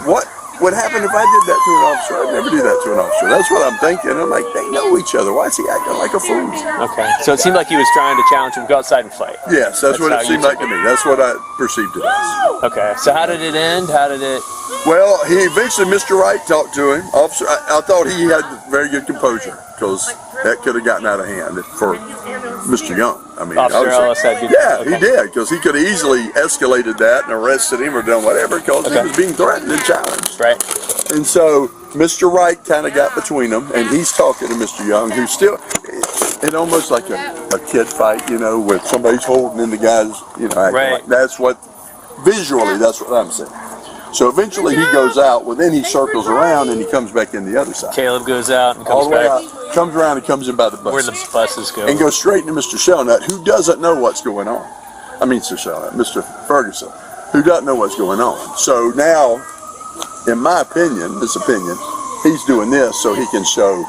S6: What would happen if I did that to an officer? I'd never do that to an officer. That's what I'm thinking. I'm like, they know each other. Why is he acting like a fool?
S2: Okay. So it seemed like he was trying to challenge him, go outside and fight.
S6: Yes, that's what
S2: how
S6: it
S2: you
S6: seemed like to me. That's what I perceived it as.
S2: Okay. So how did it end? How did it?
S6: Well, he eventually, Mr. Wright talked to him. Officer, I thought he had very good composure because that could have gotten out of hand for Mr. Young. I mean,
S2: Officer Ellis had good.
S6: yeah,
S2: Okay.
S6: he did because he could have easily escalated that and arrested him or done whatever because he was being threatened and challenged.
S2: Right.
S6: And so Mr. Wright kind of got between them, and he's talking to Mr. Young, who's still, it's almost like a kid fight, you know, with somebody's holding in the guy's, you know, acting
S2: Right.
S6: like that's what, visually, that's what I'm saying. So eventually he goes out, well then he circles around and he comes back in the other side.
S2: Caleb goes out and
S6: All
S2: comes
S6: the way
S2: back
S6: out, comes around and comes in by the
S2: where
S6: bus.
S2: the buses go.
S6: And goes straight into Mr. Shellnut, who doesn't know what's going on. I mean, Mr. Shellnut, Mr. Ferguson, who doesn't know what's going on. So now, in my opinion, he's doing this so he can show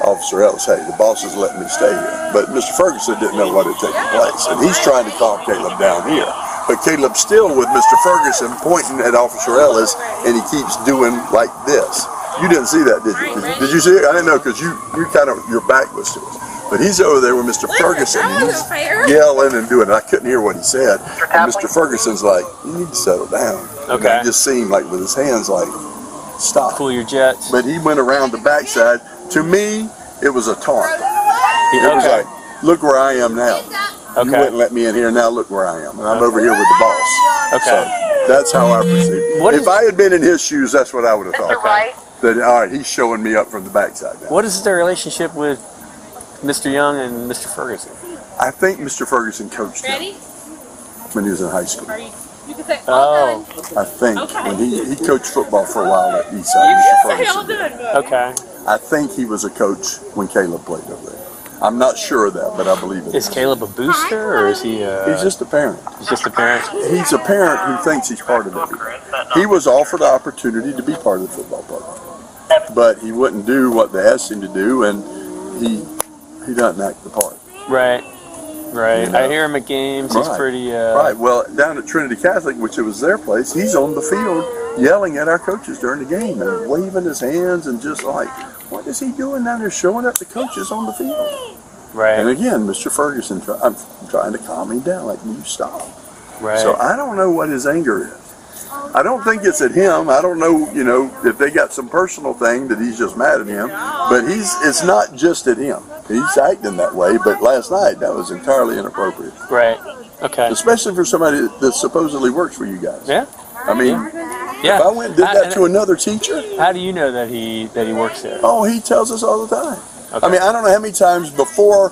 S6: Officer Ellis, hey, the boss is letting me stay here. But Mr. Ferguson didn't know what had taken place, and he's trying to calm Caleb down here. But Caleb's still with Mr. Ferguson pointing at Officer Ellis, and he keeps doing like this. You didn't see that, did you? Did you see it? I didn't know because you kind of, your back was to us. But he's over there with Mr. Ferguson, and he's yelling and doing it. I couldn't hear what he said. And Mr. Ferguson's like, you need to settle down.
S2: Okay.
S6: And it just seemed like with his hands like, stop.
S2: Cool your jets.
S6: But he went around the backside. To me, it was a taunt. It was like, look where I am now. You wouldn't let me in here, now look where I am. And I'm over here with the boss.
S2: Okay.
S6: So that's how I perceived it. If I had been in his shoes, that's what I would have thought.
S2: Okay.
S6: That, all right, he's showing me up from the backside now.
S2: What is the relationship with Mr. Young and Mr. Ferguson?
S6: I think Mr. Ferguson coached him when he was in high school.
S2: Oh.
S6: I think. When he coached football for a while at Eastside, Mr. Ferguson did.
S2: Okay.
S6: I think he was a coach when Caleb played over there. I'm not sure of that, but I believe it.
S2: Is Caleb a booster or is he?
S6: He's just a parent.
S2: He's just a parent.
S6: He's a parent who thinks he's part of it. He was offered the opportunity to be part of the football program, but he wouldn't do what they asked him to do, and he doesn't act the part.
S2: Right. Right.
S6: You know?
S2: I hear him at games. He's pretty.
S6: Right. Well, down at Trinity Catholic, which it was their place, he's on the field yelling at our coaches during the game and waving his hands and just like, what is he doing down there showing up the coaches on the field?
S2: Right.
S6: And again, Mr. Ferguson, I'm trying to calm him down, like, you stop.
S2: Right.
S6: So I don't know what his anger is. I don't think it's at him. I don't know, you know, if they got some personal thing that he's just mad at him. But it's not just at him. He's acting that way, but last night that was entirely inappropriate.
S2: Right. Okay.
S6: Especially for somebody that supposedly works for you guys.
S2: Yeah.
S6: I mean,
S2: Yeah.
S6: if I went and did that to another teacher.
S2: How do you know that he works there?
S6: Oh, he tells us all the time.
S2: Okay.
S6: I mean, I don't know how many times before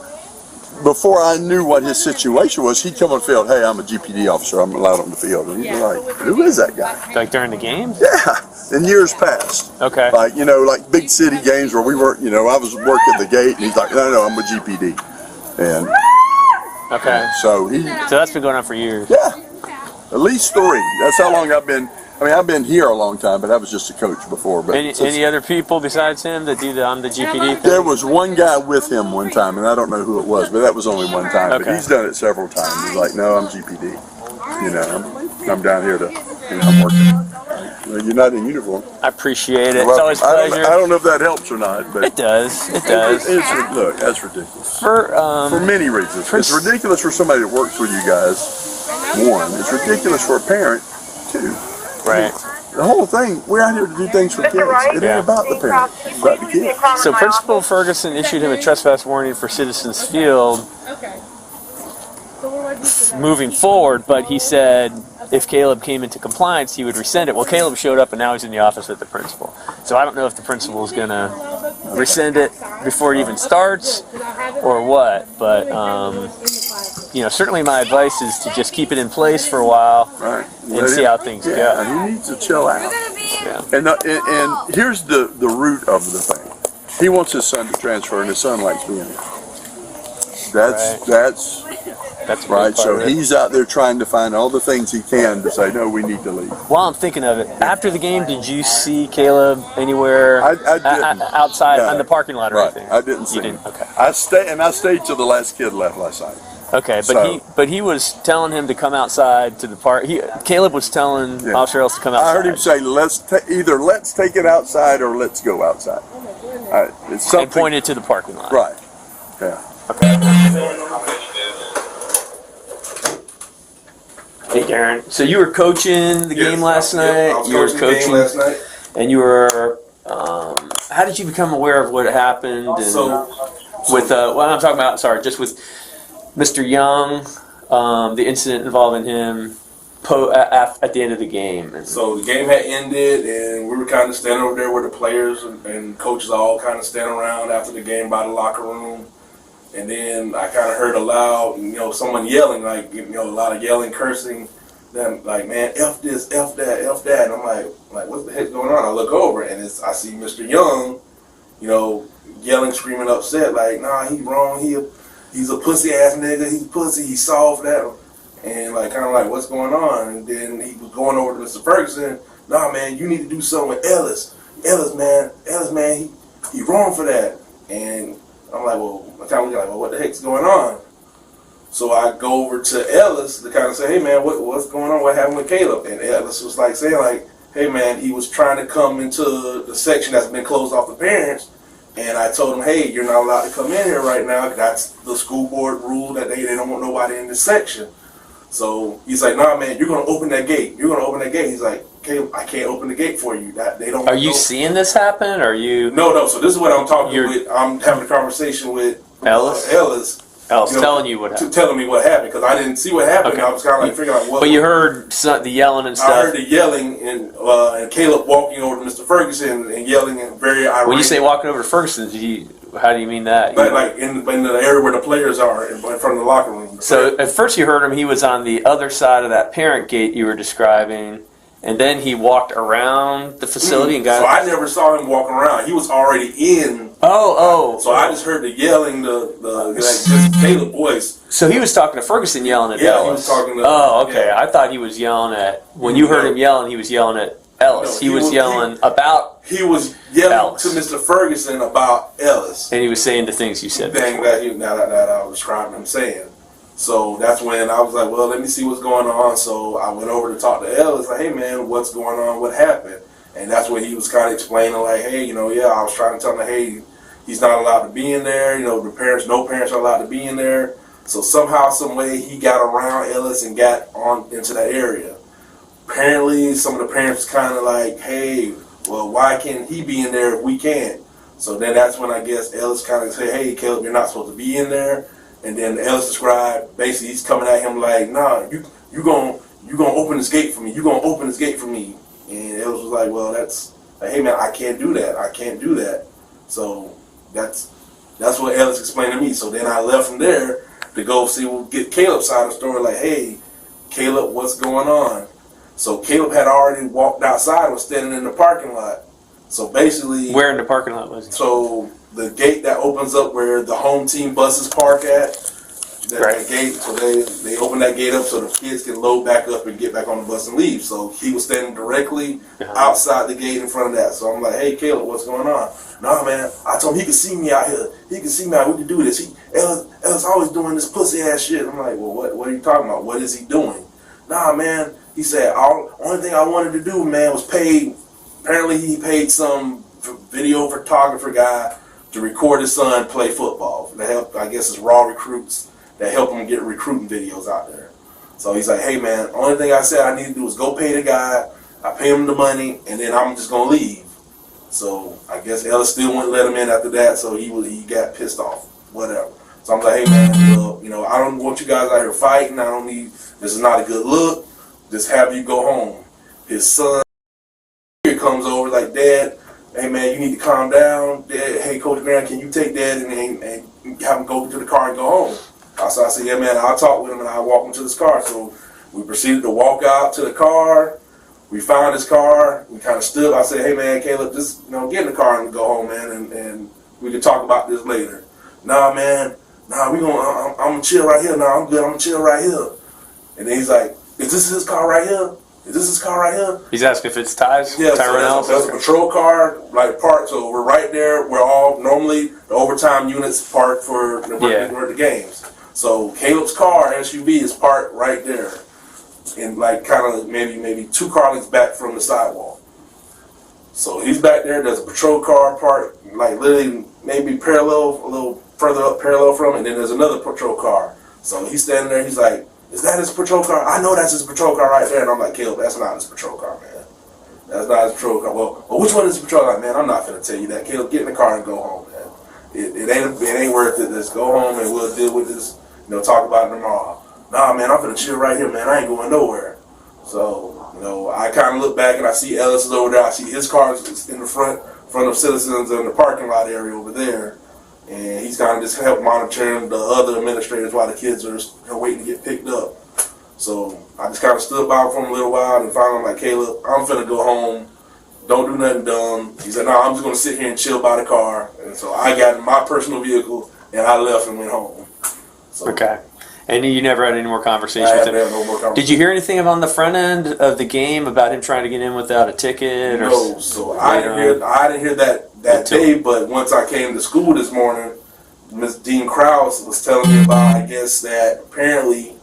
S6: I knew what his situation was, he'd come on the field, hey, I'm a GPD officer, I'm allowed on the field. And he'd be like, who is that guy?
S2: Like during the games?
S6: Yeah, in years past.
S2: Okay.
S6: Like, you know, like big city games where we weren't, you know, I was working the gate, and he's like, no, I'm a GPD. And
S2: Okay.
S6: so
S2: So that's been going on for years.
S6: yeah, at least 3. That's how long I've been. I mean, I've been here a long time, but I was just a coach before. But
S2: Any other people besides him that do the I'm the GPD thing?
S6: there was one guy with him one time, and I don't know who it was, but that was only one time. But
S2: Okay.
S6: he's done it several times. He's like, no, I'm GPD. You know, I'm down here to, you know, I'm working. Well, you're not in uniform.
S2: I appreciate it. It's
S6: Well,
S2: always a
S6: I
S2: pleasure.
S6: don't know if that helps or not, but
S2: It does. It does.
S6: Look, that's ridiculous.
S2: For
S6: many reasons. It's ridiculous for somebody that works with you guys, one. It's ridiculous for a parent, 2.
S2: right.
S6: The whole thing, we're out here to do things for kids. It ain't about the parent, it's about the kid.
S2: So Principal Ferguson issued him a trespass warning for Citizens Field moving forward, but he said if Caleb came into compliance, he would rescind it. Well, Caleb showed up, and now he's in the office with the principal. So I don't know if the principal is going to rescind it before it even starts or what, but certainly my advice is to just keep it in place for a while
S6: Right.
S2: and see how things go.
S6: Yeah, he needs to chill out.
S2: Yeah.
S6: And here's the root of the thing. He wants his son to transfer, and his son likes being here. That's
S2: That's a big
S6: right.
S2: part
S6: So
S2: of it.
S6: he's out there trying to find all the things he can to say, no, we need to leave.
S2: While I'm thinking of it, after the game, did you see Caleb anywhere
S6: I didn't.
S2: outside
S6: No.
S2: on the parking lot or
S6: Right.
S2: anything?
S6: I didn't see
S2: You
S6: him.
S2: didn't? Okay.
S6: I stayed till the last kid left last night.
S2: Okay,
S6: So-
S2: but he was telling him to come outside to the park. Caleb was telling
S6: Yeah.
S2: Officer Ellis to come outside.
S6: I heard him say, either let's take it outside or let's go outside. It's something.
S2: and pointed to the parking lot.
S6: Right. Yeah.
S2: Hey, Darren. So you were coaching the game last night.
S1: I was
S2: You were
S1: coaching the game last night.
S2: and you were. How did you become aware of what happened? And with what I'm talking about, sorry, just with Mr. Young, the incident involving him at the end of the game. And
S7: So the game had ended, and we were kind of standing over there where the players and coaches all kind of standing around after the game by the locker room. And then I kind of heard a loud, someone yelling, like, a lot of yelling, cursing. Then like, man, F this, F that, F that. And I'm like, what the heck's going on? I look over, and I see Mr. Young, yelling, screaming, upset, like, nah, he wrong. He's a pussy ass nigga. He's pussy. He's soft. That. And like, kind of like, what's going on? And then he was going over to Mr. Ferguson. Nah, man, you need to do something with Ellis. Ellis, man, he wrong for that. And I'm like, well, what the heck's going on? So I go over to Ellis to kind of say, hey, man, what's going on? What happened with Caleb? And Ellis was like saying, like, hey, man, he was trying to come into the section that's been closed off to parents. And I told him, hey, you're not allowed to come in here right now. That's the school board rule that they don't want nobody in this section. So he's like, nah, man, you're going to open that gate. You're going to open that gate. He's like, Caleb, I can't open the gate for you. They don't.
S2: are you seeing this happen? Or are you
S7: No. So this is what I'm talking with. I'm having a conversation with
S2: Ellis?
S7: Ellis
S2: telling you what happened?
S7: telling me what happened, because I didn't see what happened.
S2: Okay.
S7: I was kind of like figuring out what.
S2: But you heard the yelling and
S7: I
S2: stuff.
S7: heard the yelling and Caleb walking over to Mr. Ferguson and yelling and very irate.
S2: When you say walking over to Ferguson, how do you mean that?
S7: like in the area where the players are in front of the locker room.
S2: So at first you heard him, he was on the other side of that parent gate you were describing, and then he walked around the facility and got.
S7: So I never saw him walking around. He was already in. So I just heard the yelling, just Caleb voice.
S2: So he was talking to Ferguson, yelling at
S7: Yeah,
S2: Ellis.
S7: he was talking to.
S2: Oh, okay.
S7: Yeah.
S2: I thought he was yelling at. When you heard him yelling, he was yelling at Ellis.
S7: No,
S2: he was yelling about,
S7: He was yelling
S2: Ellis.
S7: to Mr. Ferguson about Ellis.
S2: and he was saying the things you said.
S7: Thing that I was describing him saying. So that's when I was like, well, let me see what's going on. So I went over to talk to Ellis, like, hey, man, what's going on? What happened? And that's when he was kind of explaining, like, hey, I was trying to tell him, hey, he's not allowed to be in there. No parents are allowed to be in there. So somehow, some way, he got around Ellis and got on into that area. Apparently, some of the parents kind of like, hey, well, why can't he be in there if we can't? So then that's when I guess Ellis kind of said, hey, Caleb, you're not supposed to be in there. And then Ellis described, basically, he's coming at him like, nah, you gonna open this gate for me. You gonna open this gate for me. And Ellis was like, well, that's, like, hey, man, I can't do that. I can't do that. So that's what Ellis explained to me. So then I left from there to go get Caleb's side of the story, like, hey, Caleb, what's going on? So Caleb had already walked outside, was standing in the parking lot. So basically,
S2: Where in the parking lot was he?
S7: so the gate that opens up where the home team buses park at, that gate. So they open that gate up so the kids can load back up and get back on the bus and leave. So he was standing directly outside the gate in front of that. So I'm like, hey, Caleb, what's going on? Nah, man, I told him he could see me out here. He could see me out. We could do this. Ellis always doing this pussy ass shit. I'm like, well, what are you talking about? What is he doing? Nah, man. He said, only thing I wanted to do, man, was pay. Apparently, he paid some video photographer guy to record his son play football. To help, I guess, it's raw recruits that help him get recruiting videos out there. So he's like, hey, man, only thing I said I need to do is go pay the guy. I pay him the money, and then I'm just gonna leave. So I guess Ellis still wouldn't let him in after that. So he got pissed off. Whatever. So I'm like, hey, man, well, I don't want you guys out here fighting. I don't need. This is not a good look. Just have you go home. His son comes over like, Dad, hey man, you need to calm down. Dad, hey, Coach Graham, can you take Dad and have him go to the car and go home? So I said, yeah, man, I'll talk with him, and I'll walk him to his car. So we proceeded to walk out to the car. We found his car. We kind of stood. I said, hey, man, Caleb, just, get in the car and go home, man, and we can talk about this later. Nah, man, I'm going to chill right here. Nah, I'm good. I'm going to chill right here. And then he's like, is this his car right here? Is this his car right here?
S2: He's asking if it's Ty's?
S7: Yeah,
S2: Tyrone
S7: so that's a patrol car, parked. So we're right there. We're all normally the overtime units parked for the games. So Caleb's car, SUV, is parked right there. And kind of maybe 2 car lengths back from the sidewalk. So he's back there. There's a patrol car parked literally maybe parallel, a little further up parallel from it. And then there's another patrol car. So he's standing there. He's like, is that his patrol car? I know that's his patrol car right there. And I'm like, Caleb, that's not his patrol car, man. That's not his patrol car. Well, which one is his patrol car? Man, I'm not going to tell you that. Caleb, get in the car and go home, man. It ain't worth it. Just go home and we'll deal with this. Talk about it tomorrow. Nah, man, I'm gonna chill right here, man. I ain't going nowhere. So, I kind of look back and I see Ellis is over there. I see his car is in the front of Citizens in the parking lot area over there. And he's kind of just help monitoring the other administrators while the kids are waiting to get picked up. So I just kind of stood by for him a little while and finally I'm like, Caleb, I'm finna go home. Don't do nothing dumb. He said, no, I'm just gonna sit here and chill by the car. And so I got in my personal vehicle and I left and went home. So,
S2: okay. And you never had any more conversations
S7: I
S2: with
S7: haven't
S2: him?
S7: had no more conversation.
S2: Did you hear anything on the front end of the game about him trying to get in without a ticket?
S7: No, so I didn't hear that day, but once I came to school this morning, Miss Dean Krause was telling me about, I guess, that apparently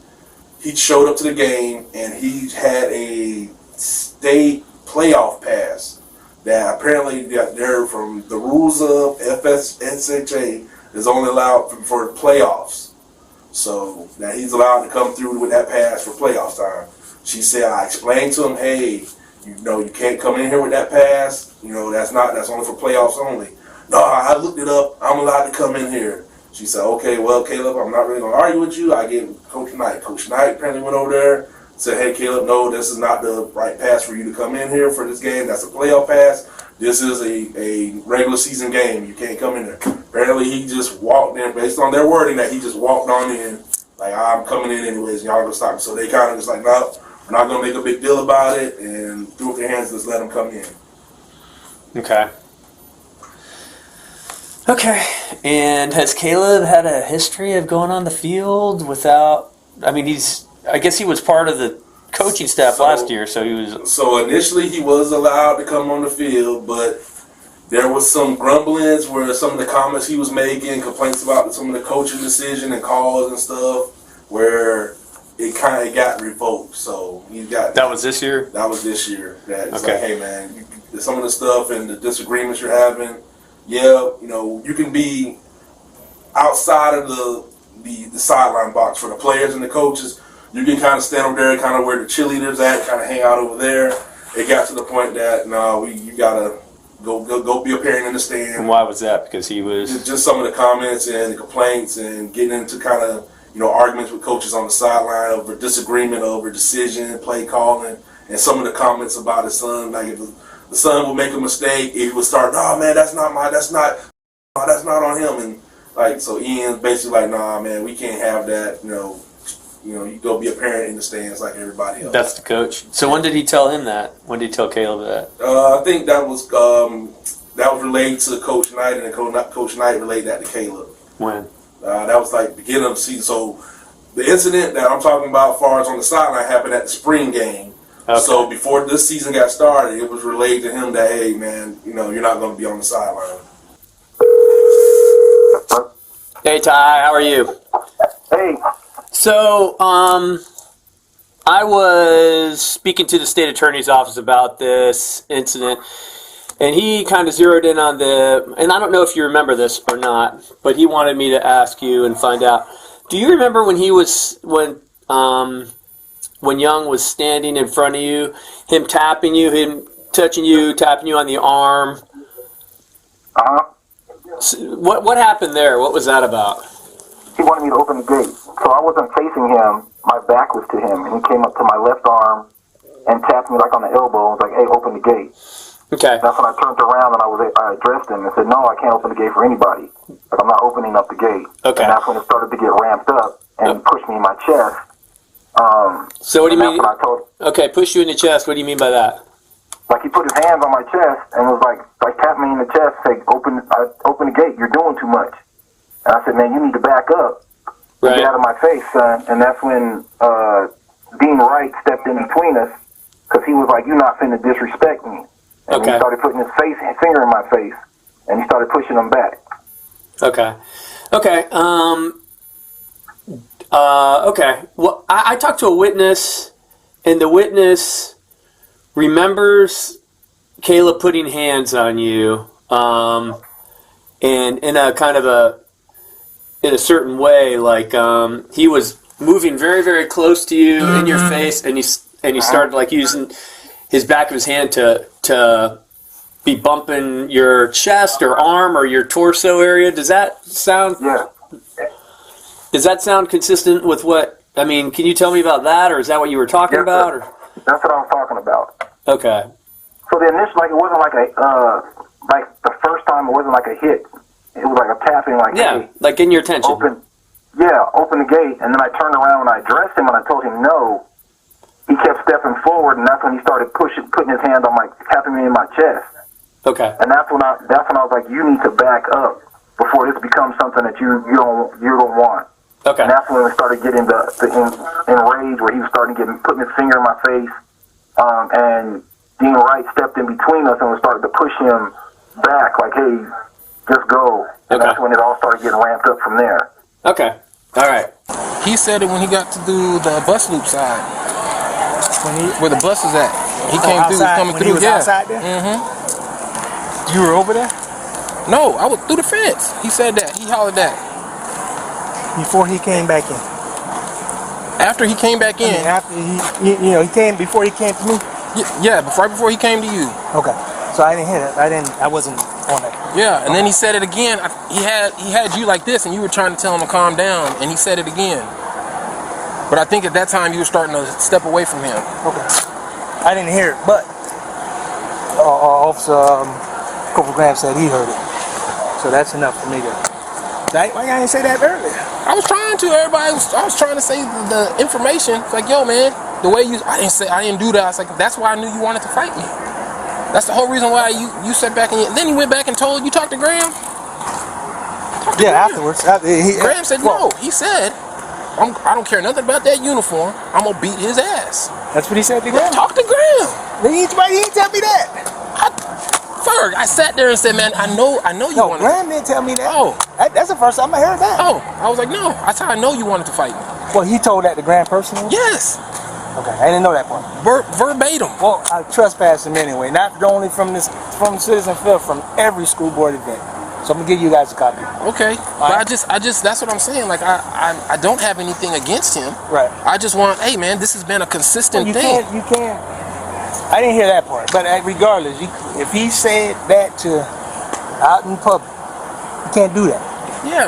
S7: he showed up to the game and he had a state playoff pass that apparently got there from the rules of FSSHA is only allowed for playoffs. So now he's allowed to come through with that pass for playoff time. She said, I explained to him, hey, you can't come in here with that pass. That's only for playoffs only. No, I looked it up. I'm allowed to come in here. She said, okay, well, Caleb, I'm not really going to argue with you. I gave Coach Knight. Coach Knight apparently went over there, said, hey, Caleb, no, this is not the right pass for you to come in here for this game. That's a playoff pass. This is a regular season game. You can't come in there. Apparently, he just walked in, based on their wording, that he just walked on in, like, I'm coming in anyways, y'all gonna stop me. So they kind of just like, no, we're not gonna make a big deal about it, and threw up their hands and just let him come in.
S2: Okay. Okay. And has Caleb had a history of going on the field without, I guess he was part of the coaching staff last year, so he was.
S7: So initially he was allowed to come on the field, but there was some grumblings where some of the comments he was making, complaints about some of the coaching decision and calls and stuff, where it kind of got revoked. So he got.
S2: That was this year?
S7: That was this year. That it's
S2: okay.
S7: Like, hey man, some of the stuff and the disagreements you're having, you can be outside of the sideline box for the players and the coaches. You can kind of stand over there, kind of where the cheerleaders at, kind of hang out over there. It got to the point that you gotta go be a parent in the stand.
S2: And why was that? Because he was
S7: just some of the comments and the complaints and getting into kind of arguments with coaches on the sideline over disagreement over decision, play calling, and some of the comments about his son. Like if the son would make a mistake, he would start, "No, man, that's not on him." And so Ian's basically like, "Nah, man, we can't have that." You go be a parent in the stands like everybody else.
S2: That's the coach. So when did he tell him that? When did he tell Caleb that?
S7: I think that was related to Coach Knight, and Coach Knight relayed that to Caleb.
S2: When?
S7: That was beginning of the season. So the incident that I'm talking about, as far as on the sideline, happened at the spring game. Okay. So before this season got started, it was relayed to him that, hey man, you're not going to be on the sideline.
S2: Hey Ty, how are you?
S8: Hey.
S2: So, I was speaking to the state attorney's office about this incident, and he kind of zeroed in on and I don't know if you remember this or not, but he wanted me to ask you and find out. Do you remember when Young was standing in front of you, him tapping you, him touching you, tapping you on the arm?
S8: Uh-huh.
S2: So what happened there? What was that about?
S8: He wanted me to open the gate. So I wasn't facing him. My back was to him. And he came up to my left arm and tapped me on the elbow and was like, hey, open the gate.
S2: Okay.
S8: That's when I turned around and I addressed him and said, no, I can't open the gate for anybody. I'm not opening up the gate.
S2: Okay.
S8: And that's when it started to get ramped up. and pushed me in my chest.
S2: So what do you mean?
S8: That's what I told him.
S2: Okay, push you in the chest. What do you mean by that?
S8: Like he put his hands on my chest and was like tapped me in the chest, say, open the gate, you're doing too much. And I said, man, you need to back up.
S2: Right.
S8: Get out of my face, son. And that's when Dean Wright stepped in between us, because he was like, you're not finna disrespect me. And
S2: Okay.
S8: he started putting his finger in my face, and he started pushing him back.
S2: Okay. Okay. Okay. Well, I talked to a witness, and the witness remembers Caleb putting hands on you, and in a kind of in a certain way, like he was moving very, very close to you in your face, and he started like using his back of his hand to be bumping your chest or arm or your torso area. Does that sound?
S8: Yeah.
S2: Does that sound consistent with what? I mean, can you tell me about that, or is that what you were talking about? Or?
S8: That's what I was talking about.
S2: Okay.
S8: So the initial, like, it wasn't like like the first time, it wasn't like a hit. It was like a tapping, like,
S2: Yeah,
S8: hey,
S2: like getting your attention.
S8: open the gate. And then I turned around and I addressed him and I told him no. He kept stepping forward, and that's when he started putting his hand on tapping me in my chest.
S2: Okay.
S8: And that's when I was like, you need to back up before this becomes something that you don't want.
S2: Okay.
S8: And that's when we started getting the enraged, where he was starting putting his finger in my face, and Dean Wright stepped in between us and was starting to push him back, like, hey, just go. And
S2: Okay.
S8: that's when it all started getting ramped up from there.
S2: Okay. All right.
S9: He said it when he got to do the bus loop side, where the bus is at. He came through, was coming
S5: when
S9: through.
S5: He was outside there? You were over there?
S9: No, I was through the fence. He said that. He hollered that.
S5: Before he came back in.
S9: After he came back in.
S5: After he came, before he came to me?
S9: Yeah, right before he came to you.
S5: Okay. So I didn't hear that. I wasn't on that.
S9: Yeah, and then he said it again. He had you like this, and you were trying to tell him to calm down, and he said it again. But I think at that time you were starting to step away from him.
S5: Okay. I didn't hear it, but Officer Corporal Graham said he heard it. So that's enough for me to. Why I didn't say that earlier?
S9: I was trying to. I was trying to say the information. It's like, yo, man, the way I didn't do that. I was like, that's why I knew you wanted to fight me. That's the whole reason why you sat back and then he went back and told you talked to Graham.
S5: Afterwards.
S9: Graham said no. He said, I don't care nothing about that uniform. I'm gonna beat his ass.
S5: That's what he said to Graham.
S9: Talk to Graham.
S5: He didn't tell me that.
S9: Ferg, I sat there and said, man, I know you
S5: No,
S9: wanted.
S5: Graham didn't tell me that.
S9: Oh,
S5: that's the first time I heard that.
S9: oh, I was like, no. That's how I know you wanted to fight me.
S5: Well, he told that to Graham personally.
S9: Yes,
S5: Okay, I didn't know that part.
S9: verbatim.
S5: Well, I trespassed him anyway, not only from Citizen Phil, from every school board event. So I'm gonna give you guys a copy.
S9: Okay, but I just that's what I'm saying. Like I don't have anything against him.
S5: Right.
S9: I just want, hey man, this has been a consistent
S5: You
S9: thing.
S5: can't. I didn't hear that part, but regardless, if he said that out in public, you can't do that.
S9: Yeah,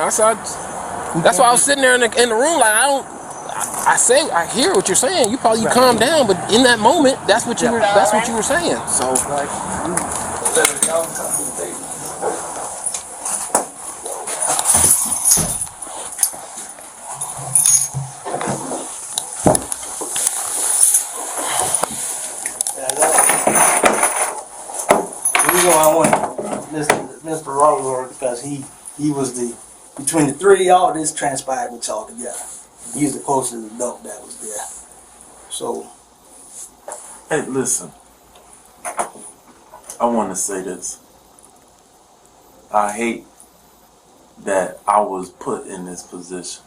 S9: that's why I was sitting there in the room like I hear what you're saying. You probably calm down, but in that moment, that's what you were saying. So
S5: The reason why I want Mr. Rutherford, because he was between the three of y'all, this transpired with y'all together. He was the closest adult that was there. So,
S3: Hey, listen. I want to say this. I hate that I was put in this position.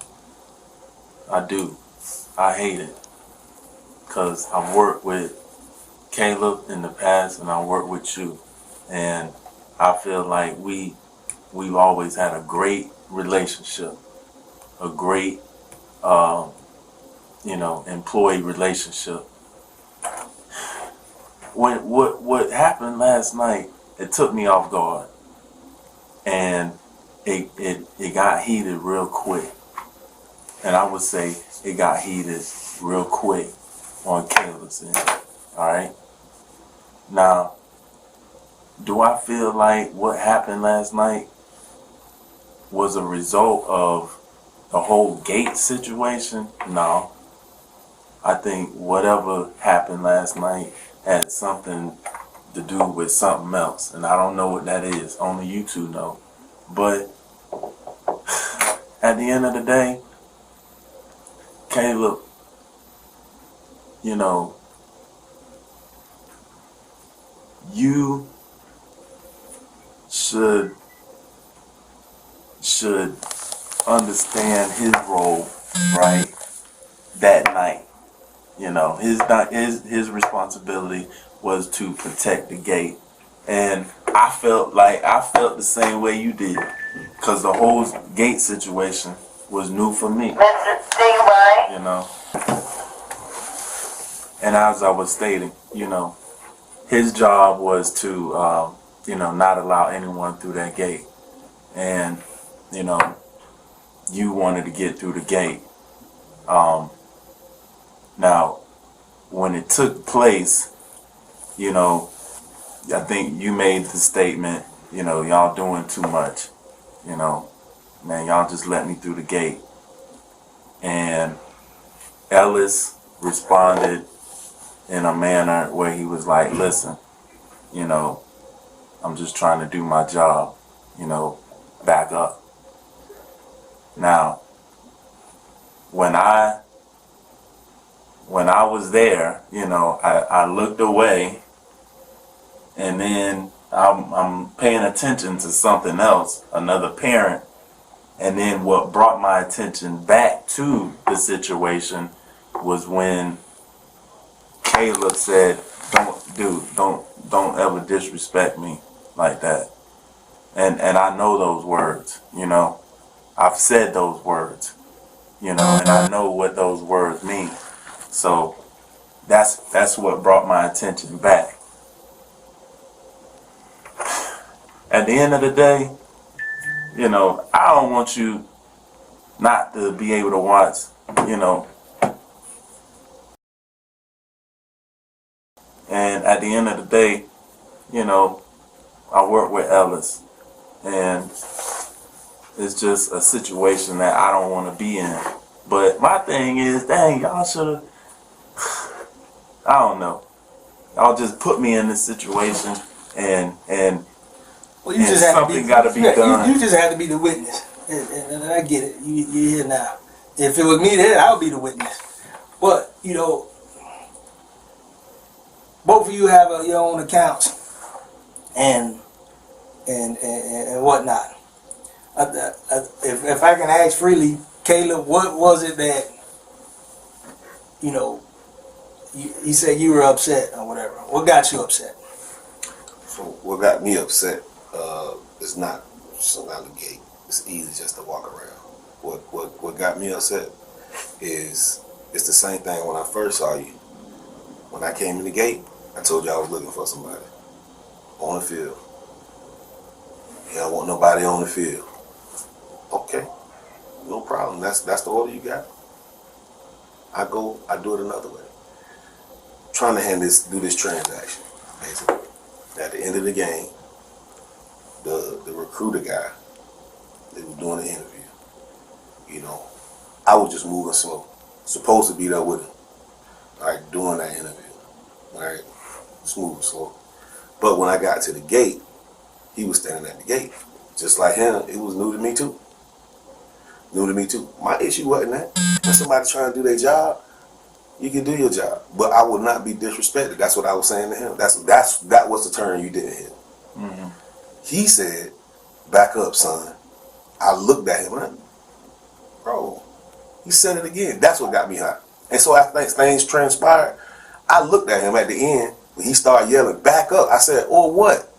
S3: I do. I hate it. Because I've worked with Caleb in the past and I worked with you. And I feel like we've always had a great relationship. A great, employee relationship. When what happened last night, it took me off guard. And it got heated real quick. And I would say it got heated real quick on Caleb's end. Alright? Now, do I feel like what happened last night was a result of the whole gate situation, no. I think whatever happened last night had something to do with something else, and I don't know what that is. Only you two know. But at the end of the day, Caleb, you know, you should understand his role, right? That night, you know, his responsibility was to protect the gate, and I felt the same way you did, because the whole gate situation was new for me, you know. And as I was stating, you know, his job was to, you know, not allow anyone through that gate, and you know, you wanted to get through the gate. Now, when it took place, you know, I think you made the statement, you know, y'all doing too much. You know, man, y'all just let me through the gate. And Ellis responded in a manner where he was like, listen, you know, I'm just trying to do my job, you know, back up. Now, when I was there, you know, I looked away, and then I'm paying attention to something else, another parent, and then what brought my attention back to the situation was when Caleb said, don't ever disrespect me like that. And I know those words, you know. I've said those words, you know, and I know what those words mean. So that's what brought my attention back. At the end of the day, you know, I don't want you not to be able to watch, you know. And at the end of the day, you know, I work with Ellis, and it's just a situation that I don't want to be in. But my thing is, dang, y'all should have, I don't know. Y'all just put me in this situation, and
S5: well, you just
S3: something got to be done.
S5: You just had to be the witness, and I get it. You're here now. If it was me there, I would be the witness. But you know, both of you have your own accounts and whatnot. If I can ask freely, Caleb, what was it that, you know, he said you were upset or whatever? What got you upset?
S1: So what got me upset is not surround the gate. It's easy just to walk around. What got me upset is it's the same thing when I first saw you. When I came in the gate, I told you I was looking for somebody on the field. You don't want nobody on the field. Okay, no problem. That's the order you got. I do it another way. Trying to do this transaction, basically. At the end of the game, the recruiter guy, they were doing the interview. You know, I was just moving slow. Supposed to be there with him, all right, doing that interview. All right, just moving slow. But when I got to the gate, he was standing at the gate. Just like him, it was new to me too. New to me too. My issue wasn't that. When somebody trying to do their job, you can do your job. But I would not be disrespected. That's what I was saying to him. That was the turn you didn't hit. Mm-hmm. He said, back up, son. I looked at him and bro, he said it again. That's what got me hot. And so after things transpired, I looked at him at the end when he started yelling, back up. I said, or what?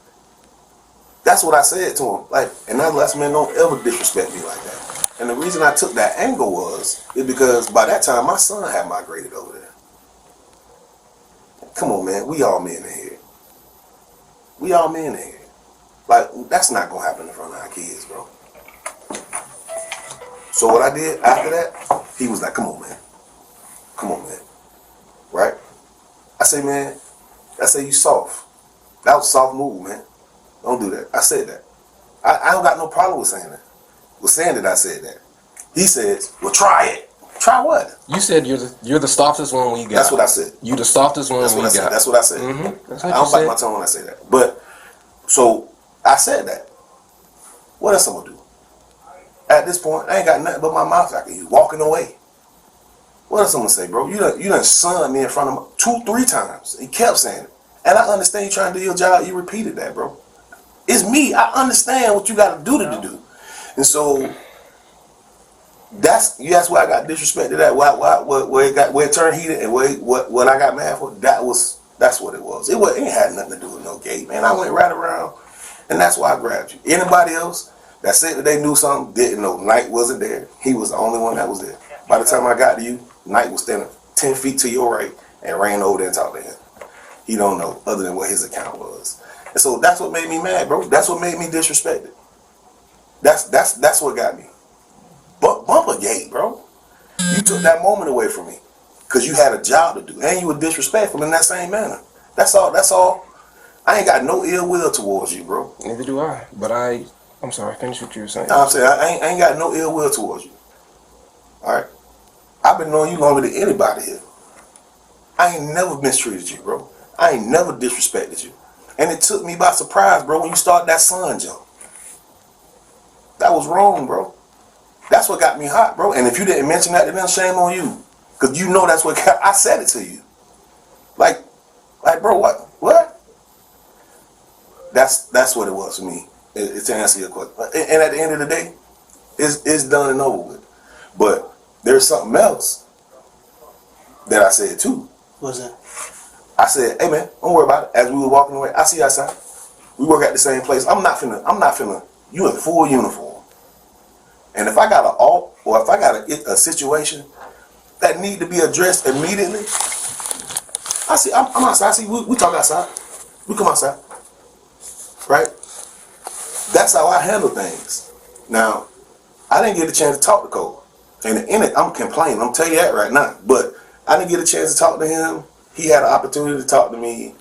S1: That's what I said to him. Like, and that last man don't ever disrespect me like that. And the reason I took that angle is because by that time my son had migrated over there. Come on, man. We all men in here. We all men in here. Like, that's not gonna happen in front of our kids, bro. So what I did after that, he was like, come on, man. Come on, man. Right? I say, man, you soft. That was a soft move, man. Don't do that. I said that. I don't got no problem with saying that. With saying that I said that. He says, well, try it. Try what?
S9: You said you're the softest one we got.
S1: That's what I said.
S9: You the softest one
S1: That's
S9: we
S1: what I
S9: got.
S1: said. That's what I said.
S9: Mm-hmm. That's
S1: I
S9: what
S1: don't
S9: you
S1: bite
S9: said.
S1: my tongue when I say that. But, so, I said that. What else I'm going to do? At this point, I ain't got nothing but my mouth I can use. Walking away. What else I'm going to say, bro? You done sunned me in front of him 2-3 times. He kept saying it. And I understand you trying to do your job. You repeated that, bro. It's me. I understand what you got to do. And so, that's where I got disrespected at. Where it turned heated and what I got mad for. That's what it was. It ain't had nothing to do with no gate, man. I went right around, and that's why I grabbed you. Anybody else that said that they knew something didn't know. Knight wasn't there. He was the only one that was there. By the time I got to you, Knight was standing 10 feet to your right and ran over there and talked to him. He don't know other than what his account was. And so that's what made me mad, bro. That's what made me disrespected. That's what got me. Bumper gate, bro. You took that moment away from me because you had a job to do, and you were disrespectful in that same manner. That's all. I ain't got no ill will towards you, bro.
S9: Neither do I. But I'm sorry. Finish what you were saying.
S1: No, I'm saying I ain't got no ill will towards you. All right. I've been knowing you longer than anybody here. I ain't never mistreated you, bro. I ain't never disrespected you. And it took me by surprise, bro, when you started that sun jump. That was wrong, bro. That's what got me hot, bro. And if you didn't mention that, then shame on you. Because you know that's what I said it to you. Like, bro, what? That's what it was for me. It's to answer your question. And at the end of the day, it's done and over with. But there's something else that I said too.
S5: What's that?
S1: I said, hey man, don't worry about it. As we were walking away, I see you outside. We work at the same place. I'm not finna, you in full uniform. And if I got an alt or if I got a situation that need to be addressed immediately, I'm outside. I see, we talk outside. We come outside. Right? That's how I handle things. Now, I didn't get a chance to talk to Cole. And in it, I'm complaining. I'm telling you that right now. But I didn't get a chance to talk to him. He had an opportunity to talk to me.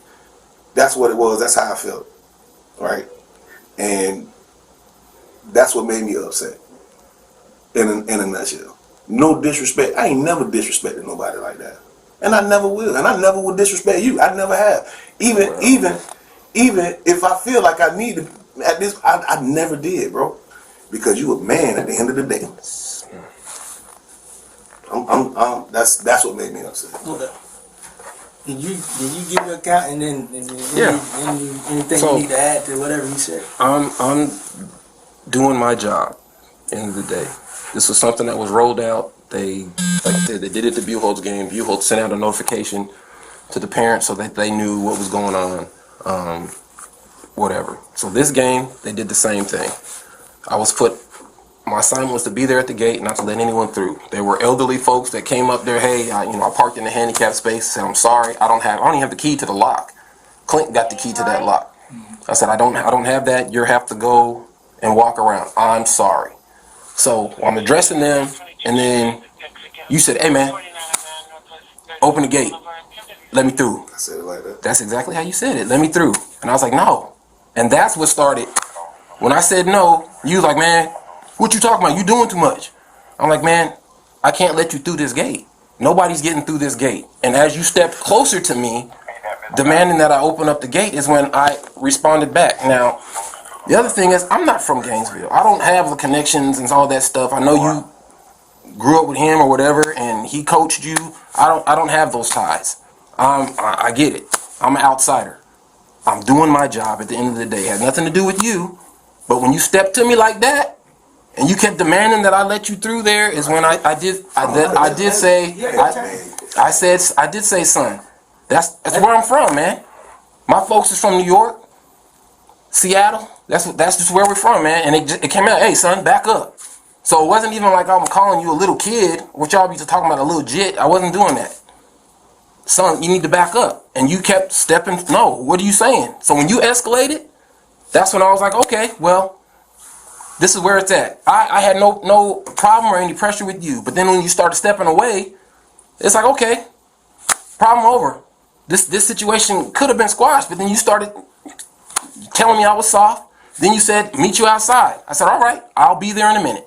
S1: That's what it was. That's how I felt. Right? And that's what made me upset. In a nutshell. No disrespect. I ain't never disrespected nobody like that. And I never will. And I never will disrespect you. I never have. Even if I feel like I need to at this, I never did, bro. Because you a man at the end of the day. That's what made me upset.
S5: Okay. Did you give your account and then anything
S9: So,
S5: you need to add to whatever he said?
S9: I'm doing my job. End of the day, this was something that was rolled out. They did it at the Buchholz game. Buchholz sent out a notification to the parents so that they knew what was going on. Whatever. So this game, they did the same thing. My assignment was to be there at the gate, not to let anyone through. There were elderly folks that came up there. Hey, I parked in the handicapped space. Said, I'm sorry, I don't even have the key to the lock. Clint got the key to that lock. I said, I don't have that. You have to go and walk around. I'm sorry. So I'm addressing them, and then you said, hey man, open the gate. Let me through.
S1: I said it like that.
S9: That's exactly how you said it. Let me through. And I was like, no. And that's what started. When I said no, you was like, man, what you talking about? You doing too much. I'm like, man, I can't let you through this gate. Nobody's getting through this gate. And as you stepped closer to me, demanding that I open up the gate is when I responded back. Now, the other thing is, I'm not from Gainesville. I don't have the connections and all that stuff. I know you grew up with him or whatever, and he coached you. I don't have those ties. I get it. I'm an outsider. I'm doing my job at the end of the day. It has nothing to do with you. But when you stepped to me like that, and you kept demanding that I let you through there, is when I did say, son, that's where I'm from, man. My folks is from New York, Seattle. That's just where we're from, man. And it came out, hey, son, back up. So it wasn't even like I'm calling you a little kid, what y'all be talking about, a little jit. I wasn't doing that. Son, you need to back up. And you kept stepping, no, what are you saying? So when you escalated, that's when I was like, okay, well, this is where it's at. I had no problem or any pressure with you. But then when you started stepping away, it's like, okay, problem over. This situation could have been squashed, but then you started telling me I was soft. Then you said, meet you outside. I said, all right, I'll be there in a minute.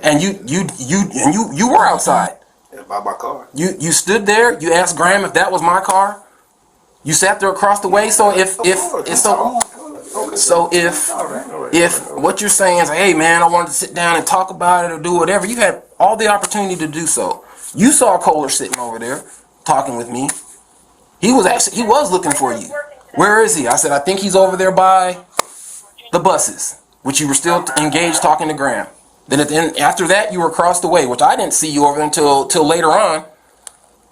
S9: And you were outside.
S1: Yeah, by my car.
S9: You stood there. You asked Graham if that was my car. You sat there across the way. So if what you're saying is, hey man, I wanted to sit down and talk about it or do whatever, you had all the opportunity to do so. You saw Kohler sitting over there talking with me. He was looking for you. Where is he? I said, I think he's over there by the buses, which you were still engaged talking to Graham. Then at the end, after that, you were across the way, which I didn't see you over there until later on. It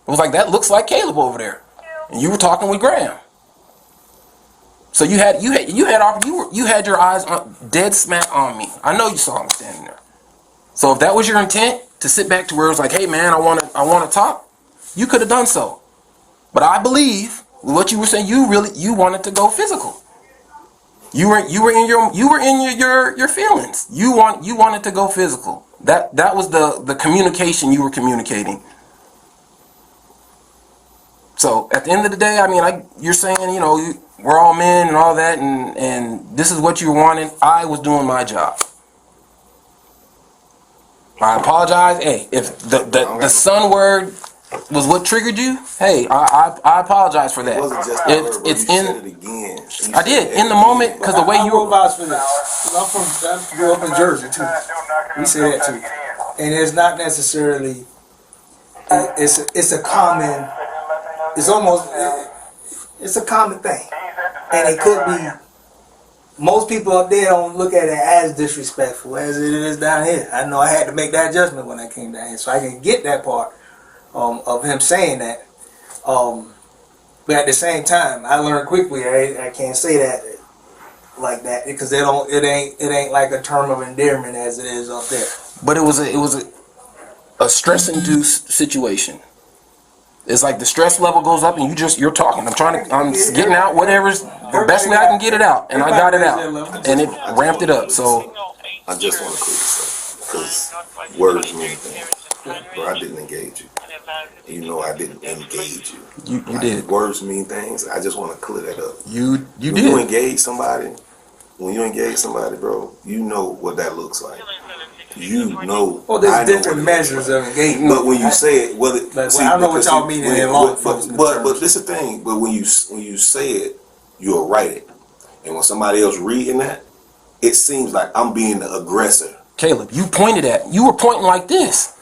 S9: was like, that looks like Caleb over there, and you were talking with Graham. So you had your eyes dead smack on me. I know you saw him standing there. So if that was your intent, to sit back to where it was like, hey man, I want to talk, you could have done so. But I believe what you were saying, you wanted to go physical. You were in your feelings. You wanted to go physical. That was the communication you were communicating. So at the end of the day, I mean, you're saying, we're all men and all that, and this is what you wanted. I was doing my job. I apologize. Hey, if the son word was what triggered you, hey, I apologize for that.
S1: It wasn't just
S9: it's
S1: you
S9: in.
S1: said it again.
S9: I did in the moment because the way you were.
S5: I grew up in Jersey too. We say that too, and it's not necessarily. It's a common. It's almost. It's a common thing, and it could be. Most people up there don't look at it as disrespectful as it is down here. I know I had to make that adjustment when I came down here, so I can get that part of him saying that. But at the same time, I learned quickly I can't say that like that because it ain't like a term of endearment as it is up there.
S9: But it was a stress-induced situation. It's like the stress level goes up and you're talking. I'm getting out whatever's the best way I can get it out, and I got it out, and it ramped it up. So
S1: I just want to clear this up because words mean things. Bro, I didn't engage you. I didn't engage you.
S9: You did.
S1: Words mean things. I just want to clear that up.
S9: You
S1: when
S9: did.
S1: You engage somebody, bro, you know what that looks like. You know.
S5: Well, there's different measures of engagement.
S1: But when you say it, I
S5: don't know what y'all mean in law enforcement.
S1: But this is the thing. But when you say it, you'll write it, and when somebody else reading that, it seems like I'm being the aggressor.
S9: Caleb, you were pointing like this.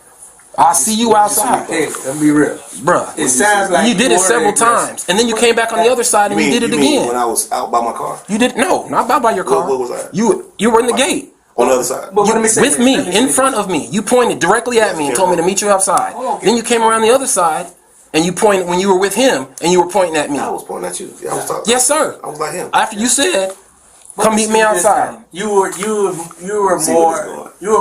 S9: I see you outside.
S5: Hey, let me be real,
S9: bruh.
S5: It sounds like
S9: you did it several times, and then you came back on the other side and you did it again.
S1: When I was out by my car,
S9: you did not by your car.
S1: What was I?
S9: You were in the gate.
S1: On the other side.
S9: With me, in front of me. You pointed directly at me and told me to meet you outside. Then you came around the other side and you pointed when you were with him and you were pointing at me.
S1: I was pointing at you. Yeah, I was talking.
S9: Yes, sir.
S1: I was like him.
S9: After you said, come meet me outside.
S5: You were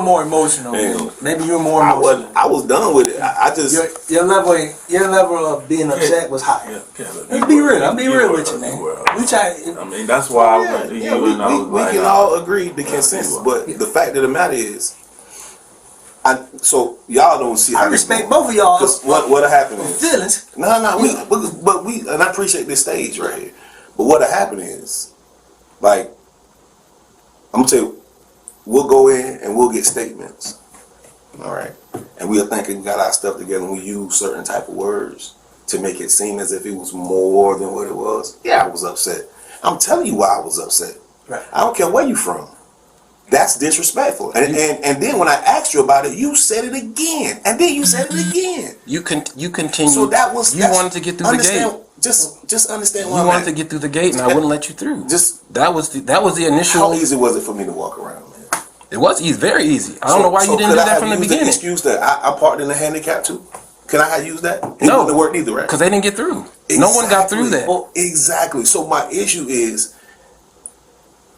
S5: more emotional.
S1: Man.
S5: Maybe you were more emotional.
S1: I was done with it. I just
S5: your level of being upset was high. Let's be real. I'm being real with you, man. We try.
S3: I mean, that's why I went to you, and I was
S1: we can all agree the consensus, but the fact of the matter is, so y'all don't see.
S5: I respect both of y'all.
S1: Because what happened is
S5: feelings.
S1: No, we and I appreciate this stage right here. But what happened is, like, I'm gonna tell you, we'll go in and we'll get statements, all right, and we'll think we got our stuff together, and we use certain type of words to make it seem as if it was more than what it was. Yeah, I was upset. I'm telling you why I was upset.
S5: Right.
S1: I don't care where you from. That's disrespectful. And then when I asked you about it, you said it again, and then you said it again.
S9: You continued.
S1: So you
S9: wanted to get through the gate.
S1: Just understand
S9: why you wanted to get through the gate, and I wouldn't let you through. That was the initial.
S1: How easy was it for me to walk around, man?
S9: It was easy, very easy. I don't know why you didn't do that from the beginning.
S1: The excuse that I parked in the handicap too. Can I use that? It
S9: no,
S1: wouldn't work either, right?
S9: Because they didn't get through.
S1: Exactly.
S9: No one got through that.
S1: Well, exactly. So my issue is,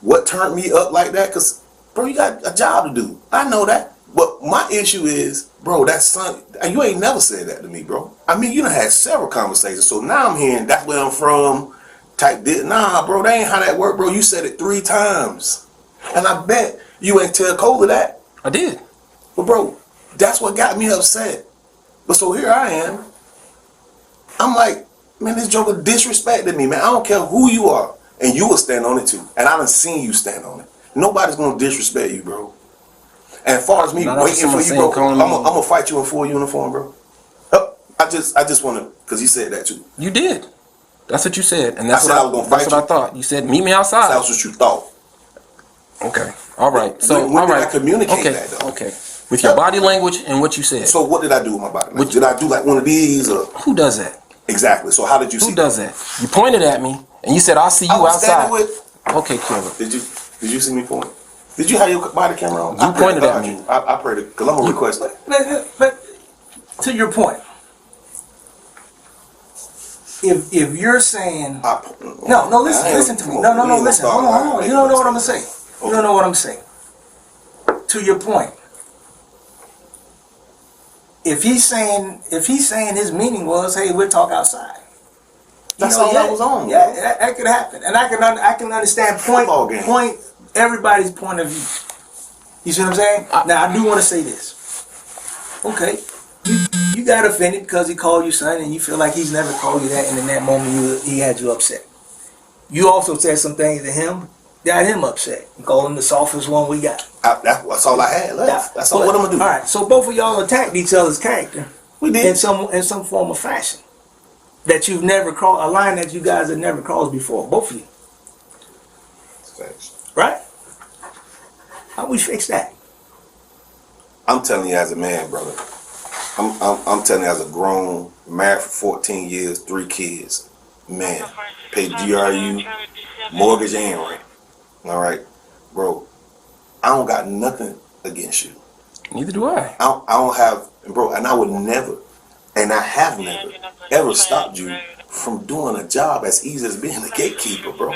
S1: what turned me up like that? Because, bro, you got a job to do. I know that. But my issue is, bro, that son, you ain't never said that to me, bro. I mean, you done had several conversations. So now I'm hearing that's where I'm from. Type this. Nah, bro, that ain't how that work, bro. You said it 3 times. And I bet you ain't tell Cola that.
S9: I did.
S1: But, bro, that's what got me upset. But so here I am. I'm like, man, this joker disrespected me, man. I don't care who you are. And you will stand on it too. And I done seen you stand on it. Nobody's going to disrespect you, bro. And as far as me
S9: Not after
S1: waiting for
S9: someone
S1: you, bro,
S9: saying calling
S1: I'm
S9: me.
S1: gonna fight you in full uniform, bro. Oh, I just want to, because he said that too.
S9: You did. That's what you said, and that's
S1: I said I was gonna
S9: that's
S1: fight
S9: what
S1: you.
S9: I thought. You said meet me outside.
S1: That's what you thought.
S9: Okay. All right. So
S1: When
S9: all
S1: did
S9: right.
S1: I communicate
S9: okay.
S1: that, though?
S9: Okay. With your body language and what you said.
S1: So what did I do with my body? Did I do like one of these? Or?
S9: Who does that?
S1: Exactly. So how did you see
S9: Who does that? You pointed at me and you said, "I'll see you
S1: I was
S9: outside."
S1: standing with.
S9: Okay, Caleb.
S1: Did you see me point? Did you have your body camera on?
S9: You
S1: I
S9: pointed at
S1: God,
S9: me.
S1: you. I prayed to, because I'm gonna request that.
S5: But to your point, if you're saying no, listen to me. No, listen. Hold on. You don't know what I'm gonna say. You don't know what I'm saying. To your point, if he's saying his meaning was, hey, we'll talk outside.
S1: That's all I was on.
S5: Yeah, that could happen, and I can understand point everybody's point of view. You see what I'm saying? Now I do want to say this. Okay, you got offended because he called you son, and you feel like he's never called you that, and in that moment he had you upset. You also said some things to him, got him upset, and called him the softest one we got.
S1: That's all I had left. That's all. What I'm gonna do?
S5: All right, so both of y'all attacked each other's character.
S1: We did
S5: in some form of fashion that you've never crossed, a line that you guys have never crossed before, both of you.
S1: Thanks.
S5: Right? How we fix that?
S1: I'm telling you as a man, brother. I'm telling you as a grown, married for 14 years, 3 kids, man, paid GRU, mortgage and rent. All right, bro. I don't got nothing against you.
S9: Neither do I.
S1: I don't have, bro, and I would never, and I have never, ever stopped you from doing a job as easy as being a gatekeeper, bro.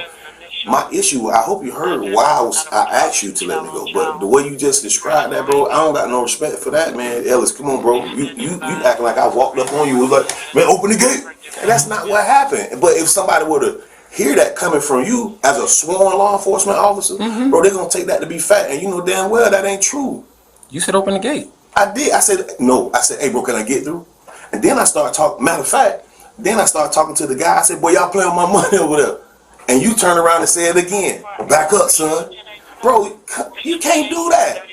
S1: My issue, I hope you heard why I asked you to let me go, but the way you just described that, bro, I don't got no respect for that, man. Ellis, come on, bro. You acting like I walked up on you, was like, man, open the gate. And that's not what happened. But if somebody were to hear that coming from you as a sworn law enforcement officer, bro, they're gonna take that to be fact, and you know damn well that ain't true.
S9: You said open the gate.
S1: I did. I said no. I said, hey, bro, can I get through? And then I started talking. Matter of fact, then I started talking to the guy. I said, boy, y'all playing with my money over there. And you turn around and say it again. Back up, son. Bro, you can't do that.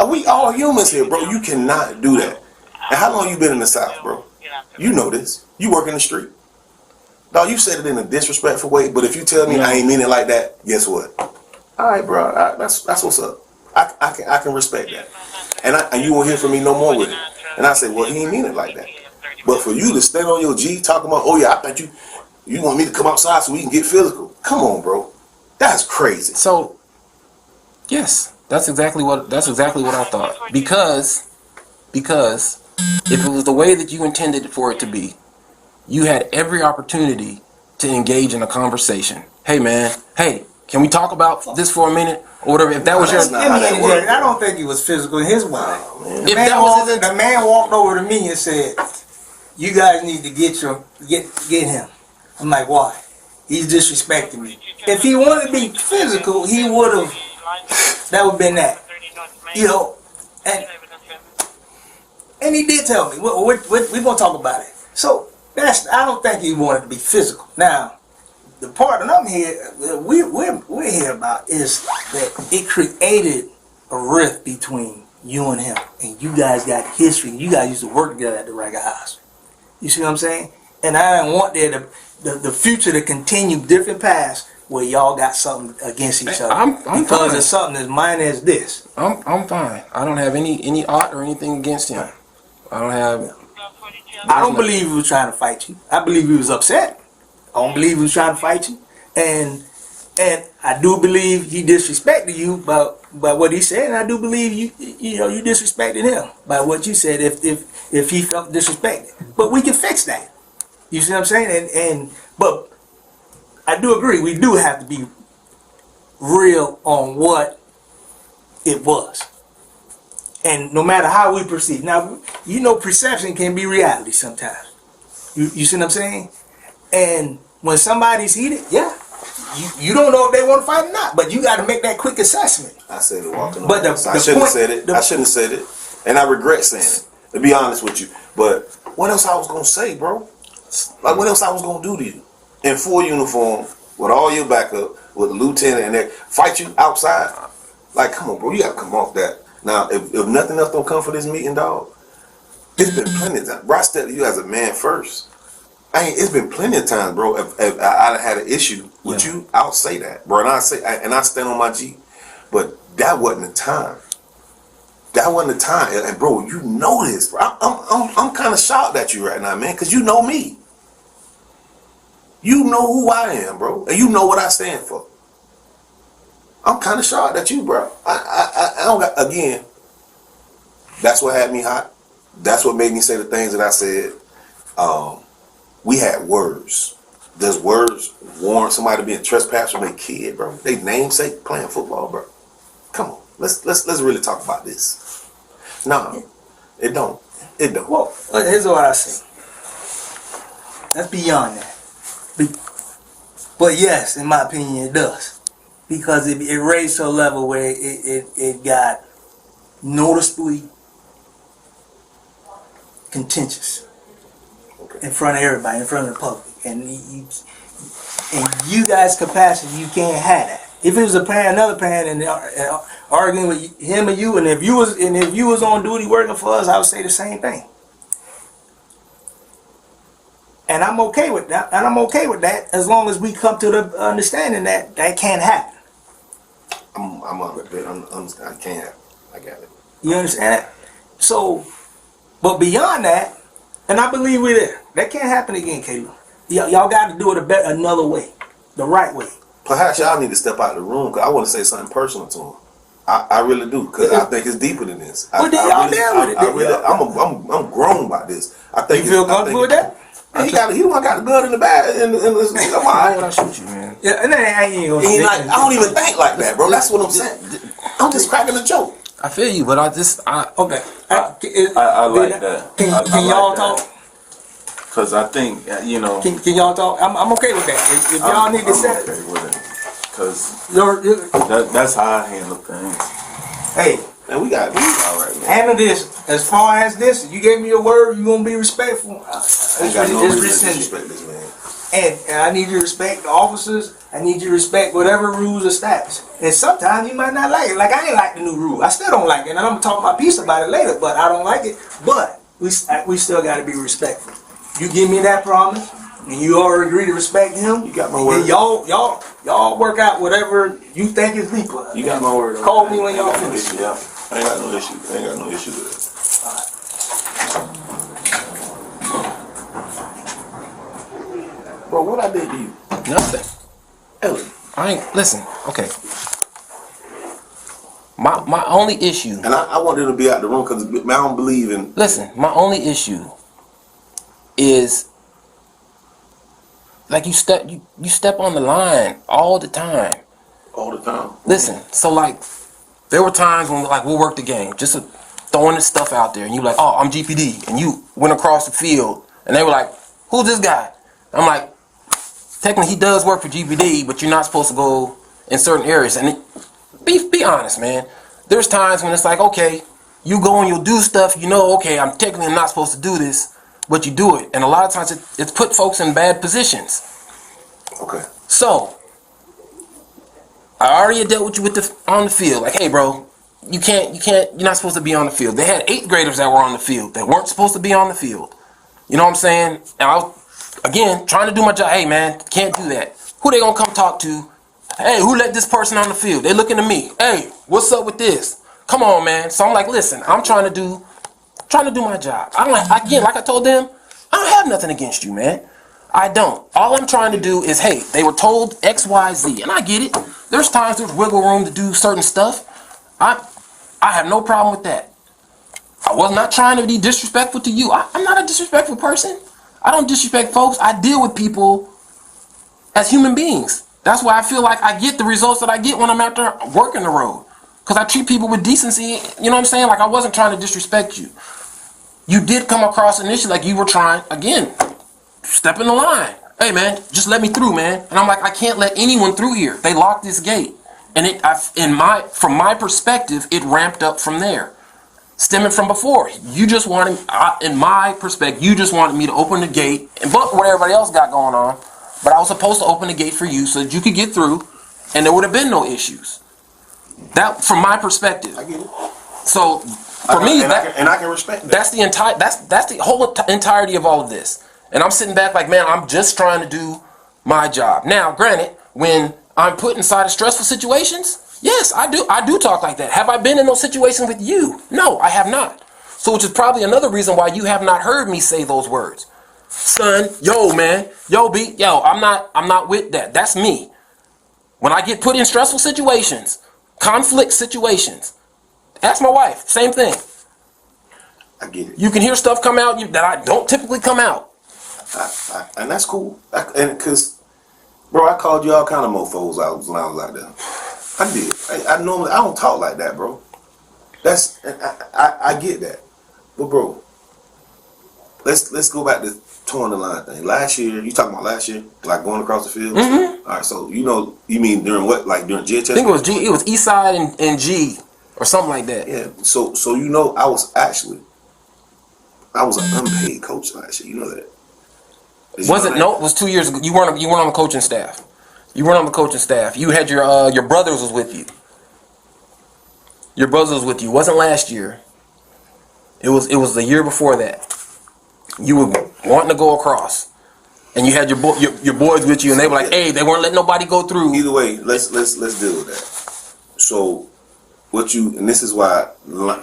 S1: We all humans here, bro. You cannot do that. And how long you been in the South, bro? You know this. You work in the street. Dog, you said it in a disrespectful way, but if you tell me I ain't mean it like that, guess what? All right, bro. That's what's up. I can respect that. And you won't hear from me no more with it. And I say, well, he ain't mean it like that. But for you to stand on your G talking about, oh yeah, I thought you want me to come outside so we can get physical. Come on, bro. That's crazy.
S9: So, yes, that's exactly what I thought. Because if it was the way that you intended for it to be, you had every opportunity to engage in a conversation. Hey, man. Hey, can we talk about this for a minute or whatever? If that was your,
S5: I don't think he was physical in his mind. The man walked over to me and said, "You guys need to get him." I'm like, why? He's disrespecting me. If he wanted to be physical, he would have. That would have been that. You know, and he did tell me. We're gonna talk about it. So I don't think he wanted to be physical. Now, the part that I'm here, we're here about is that it created a rift between you and him, and you guys got history. You guys used to work together at the Ragged House. You see what I'm saying? And I don't want the future to continue different paths where y'all got something against each other.
S9: I'm
S5: because
S9: fine.
S5: it's something as minor as this.
S9: I'm fine. I don't have any ought or anything against him.
S5: I don't believe he was trying to fight you. I believe he was upset. I don't believe he was trying to fight you. And I do believe he disrespected you by what he said, and I do believe you disrespected him by what you said if he felt disrespected. But we can fix that. You see what I'm saying? But I do agree, we do have to be real on what it was. And no matter how we perceive. Now, perception can be reality sometimes. You see what I'm saying? And when somebody's heated, you don't know if they want to fight or not, but you got to make that quick assessment.
S1: I said it walking on.
S5: But
S1: I shouldn't have said it. I shouldn't have said it. And I regret saying it, to be honest with you. But what else I was going to say, bro? Like, what else I was going to do to you? In full uniform, with all your backup, with the lieutenant and that, fight you outside? Like, come on, bro. You got to come off that. Now, if nothing else don't come for this meeting, dog, it's been plenty of times. Bro, I stepped to you as a man first. It's been plenty of times, bro. If I had an issue with you, I'll say that, bro, and I stand on my G. But that wasn't the time. That wasn't the time, and bro, you know this. Bro. I'm kind of shocked at you right now, man, because you know me. You know who I am, bro, and you know what I stand for. I'm kind of shocked at you, bro. I don't got, again, that's what had me hot. That's what made me say the things that I said. We had words. Does words warrant somebody being trespassed from their kid, bro? They namesake playing football, bro. Come on, let's really talk about this. No, it don't. It don't.
S5: Well, here's what I say. That's beyond that. But yes, in my opinion, it does. Because it raised to a level where it got noticeably contentious in front of everybody, in front of the public. And you guys' capacity, you can't have that. If it was a parent, another parent, and arguing with him or you, and if you was on duty working for us, I would say the same thing. And I'm okay with that. And I'm okay with that as long as we come to the understanding that that can't happen.
S1: I can't. I got it.
S5: You understand that? So, but beyond that, and I believe we're there. That can't happen again, Caleb. Y'all got to do it another way, the right way.
S1: Perhaps y'all need to step out of the room because I want to say something personal to him. I really do because I think it's deeper than this. I'm grown by this. I think
S5: you feel comfortable with that?
S1: He got the gun in the bag.
S9: Why would I shoot you, man?
S5: Yeah, and I
S1: don't even think like that, bro. That's what I'm saying. I'm just cracking a joke.
S9: I feel you, but
S5: okay.
S3: I like that.
S5: Can y'all talk?
S3: Because I think,
S5: Can y'all talk? I'm okay with that. If y'all need to set
S3: okay with it. Because that's how I handle things.
S5: Hey,
S1: and we got all right, man.
S5: handle this. As far as this, you gave me your word, you're going to be respectful.
S1: I got no reason to disrespect this man.
S5: And I need you to respect the officers. I need you to respect whatever rules established. And sometimes you might not like it. Like I ain't like the new rule. I still don't like it. And I'm going to talk my piece about it later, but I don't like it. But we still got to be respectful. You give me that promise, and you all agree to respect him.
S1: You got my word.
S5: Y'all work out whatever you think is legal.
S1: You got my word.
S5: Call me when y'all finish.
S1: Yeah, I ain't got no issue. With it. Bro, what I did to you?
S9: nothing.
S1: Ellen.
S9: I ain't listen. Okay. My only issue.
S1: And I wanted to be out the room because I don't believe in.
S9: Listen, my only issue is like you step on the line all the time.
S1: All the time.
S9: Listen, so like there were times when like we'll work the game, just throwing this stuff out there, and you like, oh, I'm GPD, and you went across the field, and they were like, who's this guy? I'm like, technically he does work for GPD, but you're not supposed to go in certain areas. And be honest, man. There's times when it's like, okay, you go and you'll do stuff, okay, I'm technically not supposed to do this, but you do it. And a lot of times it's put folks in bad positions.
S1: Okay.
S9: So I already dealt with you on the field. Like, hey, bro, you're not supposed to be on the field. They had 8th graders that were on the field that weren't supposed to be on the field. You know what I'm saying? And I was, again, trying to do my job. Hey, man, can't do that. Who they gonna come talk to? Hey, who let this person on the field? They looking at me. Hey, what's up with this? Come on, man. So I'm like, listen, I'm trying to do my job. Like I told them, I don't have nothing against you, man. I don't. All I'm trying to do is, hey, they were told X, Y, Z, and I get it. There's times there's wiggle room to do certain stuff. I have no problem with that. I was not trying to be disrespectful to you. I'm not a disrespectful person. I don't disrespect folks. I deal with people as human beings. That's why I feel like I get the results that I get when I'm out there working the road. Because I treat people with decency, you know what I'm saying? Like I wasn't trying to disrespect you. You did come across an issue like you were trying, again, step in the line. Hey man, just let me through, man. And I'm like, I can't let anyone through here. They locked this gate. And from my perspective, it ramped up from there. Stemming from before. You just wanted, in my perspective, you just wanted me to open the gate, and but what everybody else got going on. But I was supposed to open the gate for you so that you could get through, and there would have been no issues. That, from my perspective.
S1: I get it.
S9: So for me,
S1: I can respect that.
S9: that's the entire that's the whole entirety of all of this. And I'm sitting back like, man, I'm just trying to do my job. Now, granted, when I'm put inside of stressful situations, yes, I do talk like that. Have I been in those situations with you? No, I have not. So which is probably another reason why you have not heard me say those words. Son, yo, man, yo, B, yo, I'm not with that. That's me. When I get put in stressful situations, conflict situations, ask my wife, same thing.
S1: I get it.
S9: You can hear stuff come out that I don't typically come out.
S1: And that's cool. And because, bro, I called you all kind of mofos when I was out there. I did. I normally I don't talk like that, bro. I get that. But bro, let's go back to towing the line thing. Last year, you talking about last year, like going across the field?
S9: Mm-hmm.
S1: All right, so you mean during what, like during GHS?
S9: I think it was East Side and G or something like that.
S1: Yeah. So I was an unpaid coach last year. You know that.
S9: No, it was 2 years ago. You weren't on the coaching staff. You weren't on the coaching staff. You had your brothers was with you. Your brothers was with you. It wasn't last year. It was the year before that. You were wanting to go across, and you had your boys with you, and they were like, "Hey, they weren't letting nobody go through."
S1: Either way, let's deal with that. So, and this is why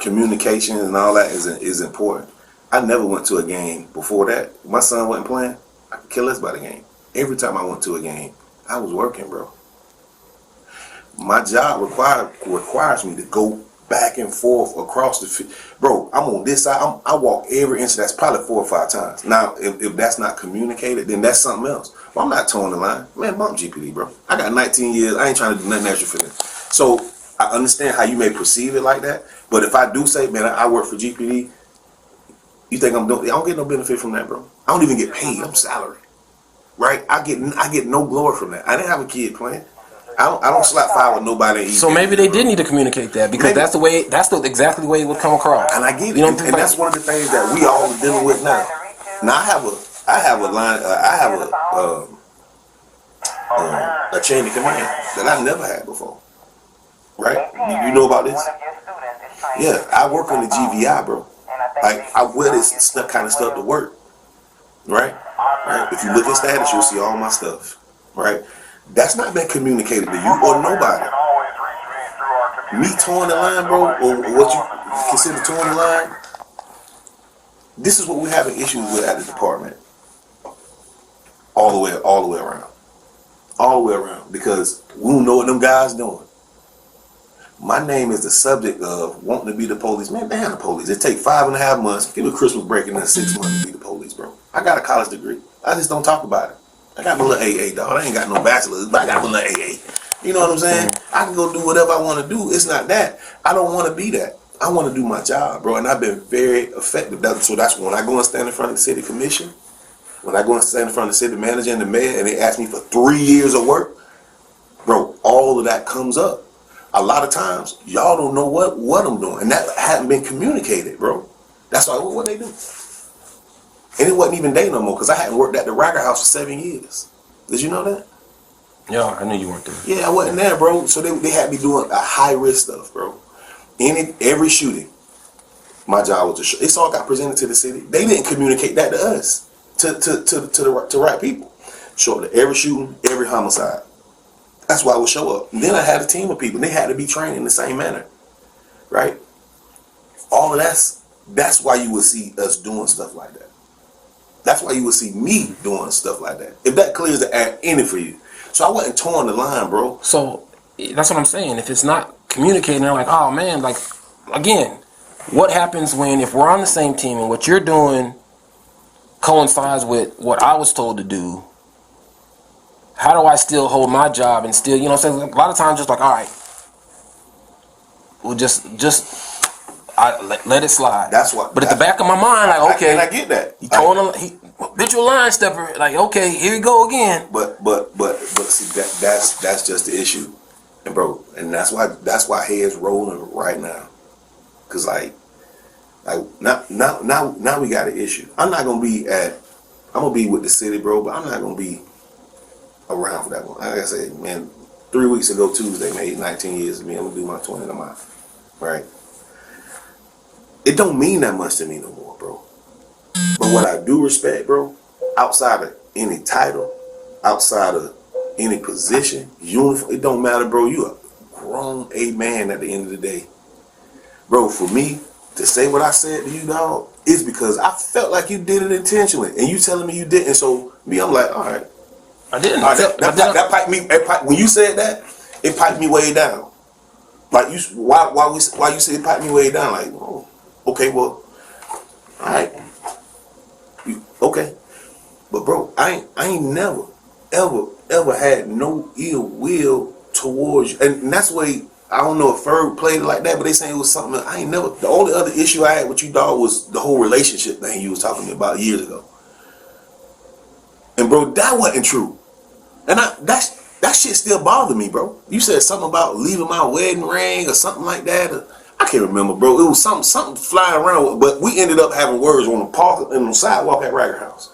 S1: communication and all that is important. I never went to a game before that. My son wasn't playing. I could care less about a game. Every time I went to a game, I was working, bro. My job requires me to go back and forth across the field. Bro, I'm on this side. I walk every inch. That's probably 4 or 5 times. Now, if that's not communicated, then that's something else. Well, I'm not towing the line. Man, bump GPD, bro. I got 19 years. I ain't trying to do nothing extra for them. So I understand how you may perceive it like that. But if I do say, man, I work for GPD, you think I don't get no benefit from that, bro. I don't even get paid. I'm salary, right? I get no glory from that. I didn't have a kid playing. I don't slap fire with nobody.
S9: So maybe they did need to communicate that because that's exactly the way it would come across.
S1: And I get it, and that's one of the things that we all are dealing with now. Now I have a chain of command that I never had before, right? You know about this? Yeah, I work on the GVI, bro. Like I wear this kind of stuff to work, right? If you look at status, you'll see all my stuff, right? That's not been communicated to you or nobody. Me towing the line, bro, or what you consider towing the line, this is what we're having issues with at the department. All the way around. All the way around. Because we don't know what them guys doing. My name is the subject of wanting to be the police. Man, damn the police. It take 5.5 months. Give me a Christmas break and then 6 months to be the police, bro. I got a college degree. I just don't talk about it. I got my little AA, dog. I ain't got no bachelor's, but I got my little AA. You know what I'm saying? I can go do whatever I want to do. It's not that. I don't want to be that. I want to do my job, bro. And I've been very effective. So that's when I go and stand in front of the city commission, when I go and stand in front of the city manager and the mayor, and they ask me for 3 years of work, bro, all of that comes up. A lot of times, y'all don't know what I'm doing. And that hadn't been communicated, bro. That's why, what they do? And it wasn't even day no more because I hadn't worked at the Racker House for 7 years. Did you know that?
S9: Yeah, I knew you weren't there.
S1: Yeah, I wasn't there, bro. So they had me doing a high risk stuff, bro. Every shooting, my job was to show. It's all got presented to the city. They didn't communicate that to us, to right people. Show up to every shooting, every homicide. That's why I would show up. And then I had a team of people. They had to be trained in the same manner, right? All of that's why you would see us doing stuff like that. That's why you would see me doing stuff like that. If that clears the air any for you. So I wasn't towing the line, bro.
S9: So that's what I'm saying. If it's not communicating, they're like, oh man, like, again, what happens if we're on the same team and what you're doing coincides with what I was told to do? How do I still hold my job and still, you know what I'm saying? A lot of times just like, all right, we'll just let it slide.
S1: That's what.
S9: But at the back of my mind, like, okay,
S1: and I get that.
S9: He told him, habitual line stepper. Like, okay, here we go again.
S1: But see, that's just the issue, and bro, and that's why heads rolling right now, cause like now we got an issue. I'm gonna be with the city, bro, but I'm not gonna be around for that one. Like I said, man, 3 weeks ago Tuesday made 19 years of me. I'm gonna do my 20th of mine, right? it don't mean that much to me no more, bro. But what I do respect, bro, outside of any title, outside of any position, uniform, it don't matter, bro. You a grown a man at the end of the day. Bro, for me to say what I said to you, dog, is because I felt like you did it intentionally. And you telling me you didn't. So me, I'm like, all right.
S9: I didn't.
S1: All right, that piped me, when you said that, it piped me way down. Like why you say it piped me way down? Like, oh, okay, well, all right. Okay. But bro, I ain't never, ever had no ill will towards you. And that's the way, I don't know if Ferg played it like that, but they saying it was something I ain't never. The only other issue I had with you, dog, was the whole relationship thing you was talking to me about years ago. And bro, that wasn't true. And that shit still bothered me, bro. You said something about leaving my wedding ring or something like that. I can't remember, bro. It was something flying around, but we ended up having words on the park and on the sidewalk at Ragged House.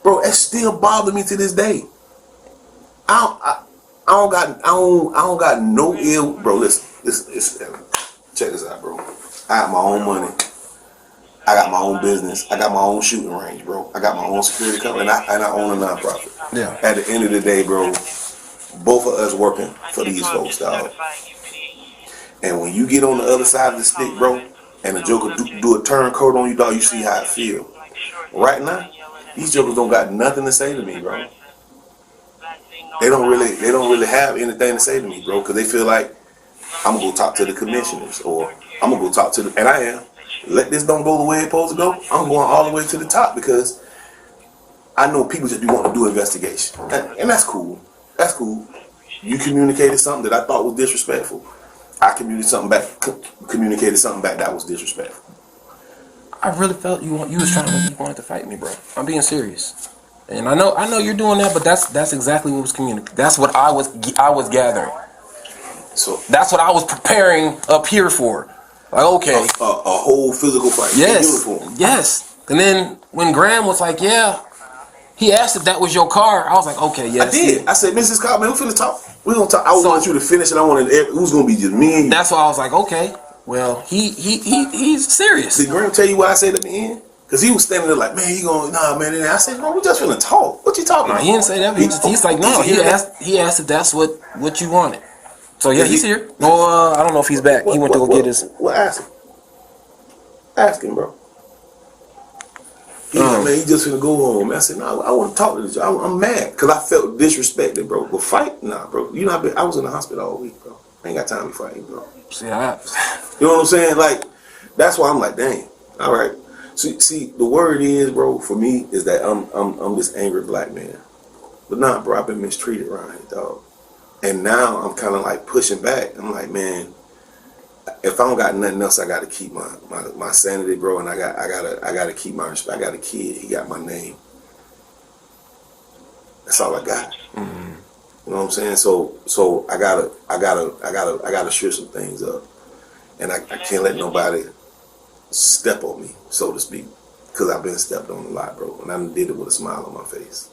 S1: Bro, it still bothers me to this day. I don't got no ill, bro. Listen, check this out, bro. I got my own money. I got my own business. I got my own shooting range, bro. I got my own security company, and I own a nonprofit.
S9: Yeah.
S1: At the end of the day, bro, both of us working for these folks, dog. And when you get on the other side of the stick, bro, and the joker do a turncoat on you, dog, you see how it feel. Right now, these jokers don't got nothing to say to me, bro. They don't really have anything to say to me, bro, because they feel like I'm gonna go talk to the commissioners, or I'm gonna go talk to and I am. Let this don't go the way it's supposed to go. I'm going all the way to the top because I know people just be wanting to do investigation, and that's cool. That's cool. You communicated something that I thought was disrespectful. I communicated something back that was disrespectful.
S9: I really felt you wanted to fight me, bro. I'm being serious, and I know you're doing that, but that's exactly what was communicated. That's what I was gathering.
S1: So
S9: that's what I was preparing up here for. Like, okay,
S1: a whole physical fight.
S9: Yes,
S1: in uniform.
S9: yes. And then when Graham was like, yeah, he asked if that was your car. I was like, okay, yes.
S1: I did. I said, Mrs. Cobb, man, we finna talk. We gonna talk. I wanted you to finish, and I wanted it was gonna be just me and you.
S9: That's why I was like, okay, well, he's serious.
S1: Did Graham tell you what I said at the end? Because he was standing there like, man, you gonna nah, man. And I said, no, we just finna talk. What you talking about?
S9: He didn't say that. He's like, no. He asked if that's what you wanted. So yeah, he's here. Well, I don't know if he's back. He went to go get his.
S1: Well, ask him. Ask him, bro. He's like, man, he just finna go home. I said, no, I want to talk to this. I'm mad because I felt disrespected, bro. But fight, nah, bro. You know, I was in the hospital all week, bro. I ain't got time to fight, bro.
S9: See,
S1: you know what I'm saying? Like, that's why I'm like, dang. All right. See, the word is, bro, for me is that I'm this angry black man. But nah, bro, I've been mistreated around here, dog. And now I'm kind of like pushing back. I'm like, man, if I don't got nothing else, I got to keep my sanity, bro, and I gotta keep my respect. I got a kid. He got my name. That's all I got.
S9: Mm-hmm.
S1: You know what I'm saying? So I gotta strip some things up, and I can't let nobody step on me, so to speak, because I've been stepped on a lot, bro, and I did it with a smile on my face.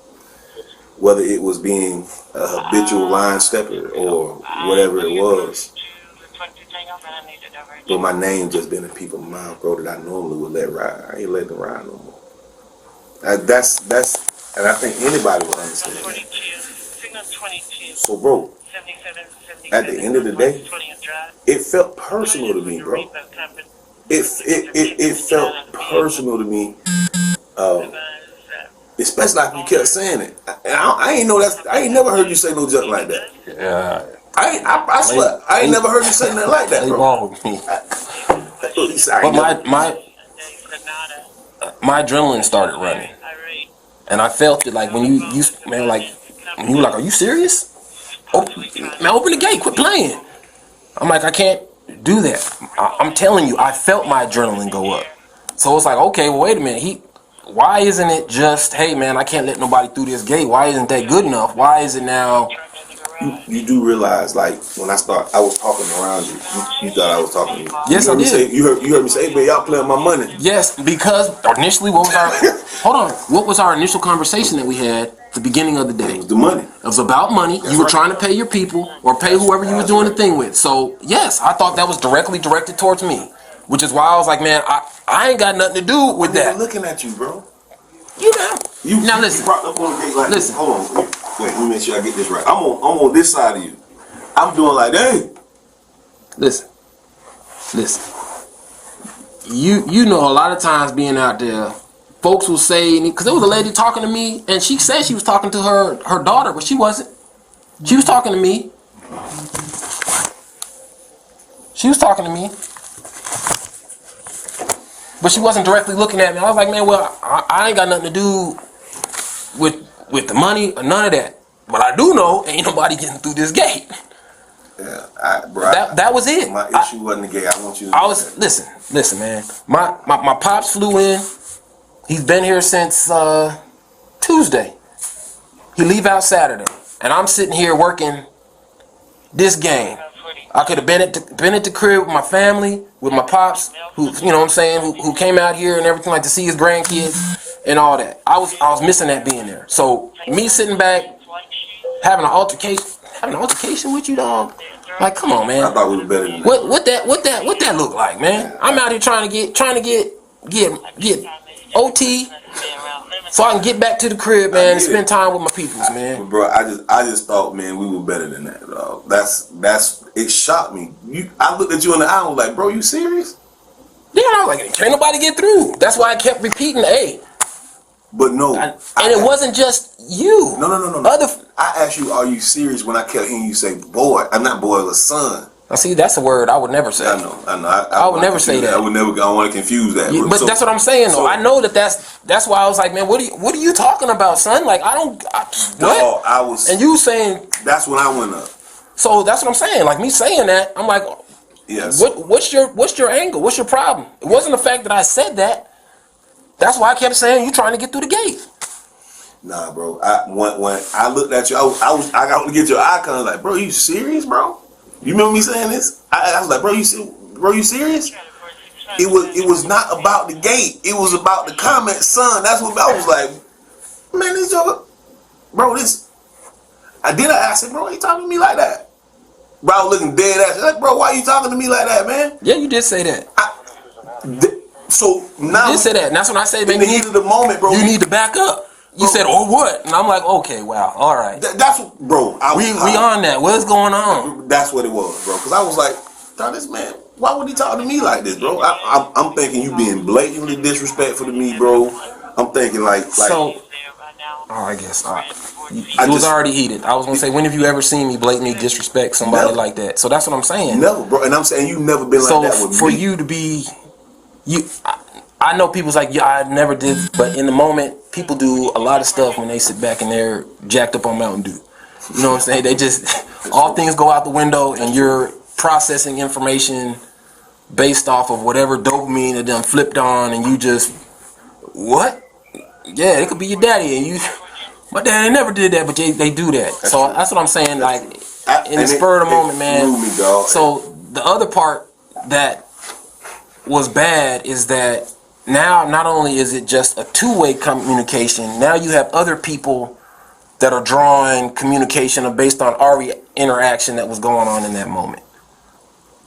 S1: Whether it was being a habitual line stepper or whatever it was. But my name just been in people's mouth, bro, that I normally would let ride. I ain't letting them ride no more. That's, and I think anybody would understand that. So, bro, at the end of the day, it felt personal to me, bro. It felt personal to me, especially like you kept saying it. And I ain't never heard you say no junk like that.
S9: Yeah.
S1: I swear, I ain't never heard you say nothing like that, bro.
S9: Ball with me. But my adrenaline started running, and I felt it like when you man, like when you were like, are you serious? Open the gate, quit playing. I'm like, I can't do that. I'm telling you, I felt my adrenaline go up. So it's like, okay, well, wait a minute. Why isn't it just, hey man, I can't let nobody through this gate? Why isn't that good enough? Why is it now?
S1: You do realize, like, when I was talking around you, you thought I was talking to you.
S9: Yes, I did.
S1: You heard me say, hey, man, y'all playing my money.
S9: Yes, because initially, what was our initial conversation that we had at the beginning of the day?
S1: It was the money.
S9: It was about money. You were trying to pay your people or pay whoever you were doing the thing with. So, yes, I thought that was directly directed towards me. which is why I was like, man, I ain't got nothing to do with
S1: They're
S9: that.
S1: looking at you, bro.
S9: You know. Now
S1: You
S9: listen.
S1: brought up on the gate like,
S9: Listen.
S1: hold on. Wait, let me make sure I get this right. I'm on this side of you. I'm doing like, hey.
S9: Listen. You know, a lot of times being out there, folks will say, because there was a lady talking to me, and she said she was talking to her daughter, but she wasn't. She was talking to me. But she wasn't directly looking at me. I was like, man, well, I ain't got nothing to do with the money or none of that. But I do know ain't nobody getting through this gate.
S1: Yeah,
S9: That was it.
S1: My issue wasn't the gate. I want you to
S9: I was listen, man. My pops flew in. He's been here since Tuesday. He leave out Saturday, and I'm sitting here working this game. I could have been at the crib with my family, with my pops, who you know what I'm saying, who came out here and everything, like to see his grandkids and all that. I was missing that being there. So me sitting back, having an altercation with you, dog. Like, come on, man.
S1: I thought we were better than that.
S9: What that look like, man? I'm out here trying to get OT so I can get back to the crib, man, and spend time with my peoples, man.
S1: Bro, I just thought, man, we were better than that, dog. That's it shocked me. I looked at you in the eye and was like, bro, you serious?
S9: Yeah, I was like, can't nobody get through. That's why I kept repeating, hey.
S1: But no.
S9: It wasn't just you.
S1: No. I asked you, are you serious when I kept hearing you say boy. I'm not boy, it was son.
S9: Now see, that's a word I would never say.
S1: I know.
S9: I would never say that.
S1: I don't want to confuse that.
S9: Yeah, but that's what I'm saying, though. I know that's why I was like, man, what are you talking about, son? Like, what?
S1: No, I was.
S9: And you saying.
S1: That's when I went up.
S9: So that's what I'm saying. Like, me saying that, I'm like,
S1: yes.
S9: What's your angle? What's your problem? It wasn't the fact that I said that. That's why I kept saying you trying to get through the gate.
S1: Nah, bro. When I looked at you, I got to get your eye contact. Like, bro, you serious, bro? You remember me saying this? I was like, bro, you serious? It was not about the gate. It was about the comment, son. That's what I was like. Man, this joker, bro. I said, bro, why you talking to me like that? Bro, I was looking dead at you. Like, bro, why you talking to me like that, man?
S9: Yeah, you did say that.
S1: So now
S9: you did say that, and that's when I say, man,
S1: in the heat of the moment, bro,
S9: you need to back up. You said, "Oh, what?" And I'm like, "Okay, wow, all right."
S1: That's what, bro.
S9: We on that. What's going on?
S1: That's what it was, bro. Because I was like, this man, why would he talk to me like this, bro? I'm thinking you being blatantly disrespectful to me, bro. I'm thinking like. So.
S9: Oh, I guess. It was already heated. I was gonna say, when have you ever seen me blatantly disrespect somebody like that? So that's what I'm saying.
S1: Never, bro. And I'm saying you never been like that with me.
S9: So for you to be, I know people's like, yeah, I never did, but in the moment, people do a lot of stuff when they sit back and they're jacked up on Mountain Dew. You know what I'm saying? They just, all things go out the window and you're processing information based off of whatever dopamine that done flipped on, and you just, what? Yeah, it could be your daddy, and you, my daddy never did that, but they do that. So that's what I'm saying, like, in the spur of the moment, man. So the other part that was bad is that now not only is it just a two-way communication, now you have other people that are drawing communication based on our interaction that was going on in that moment.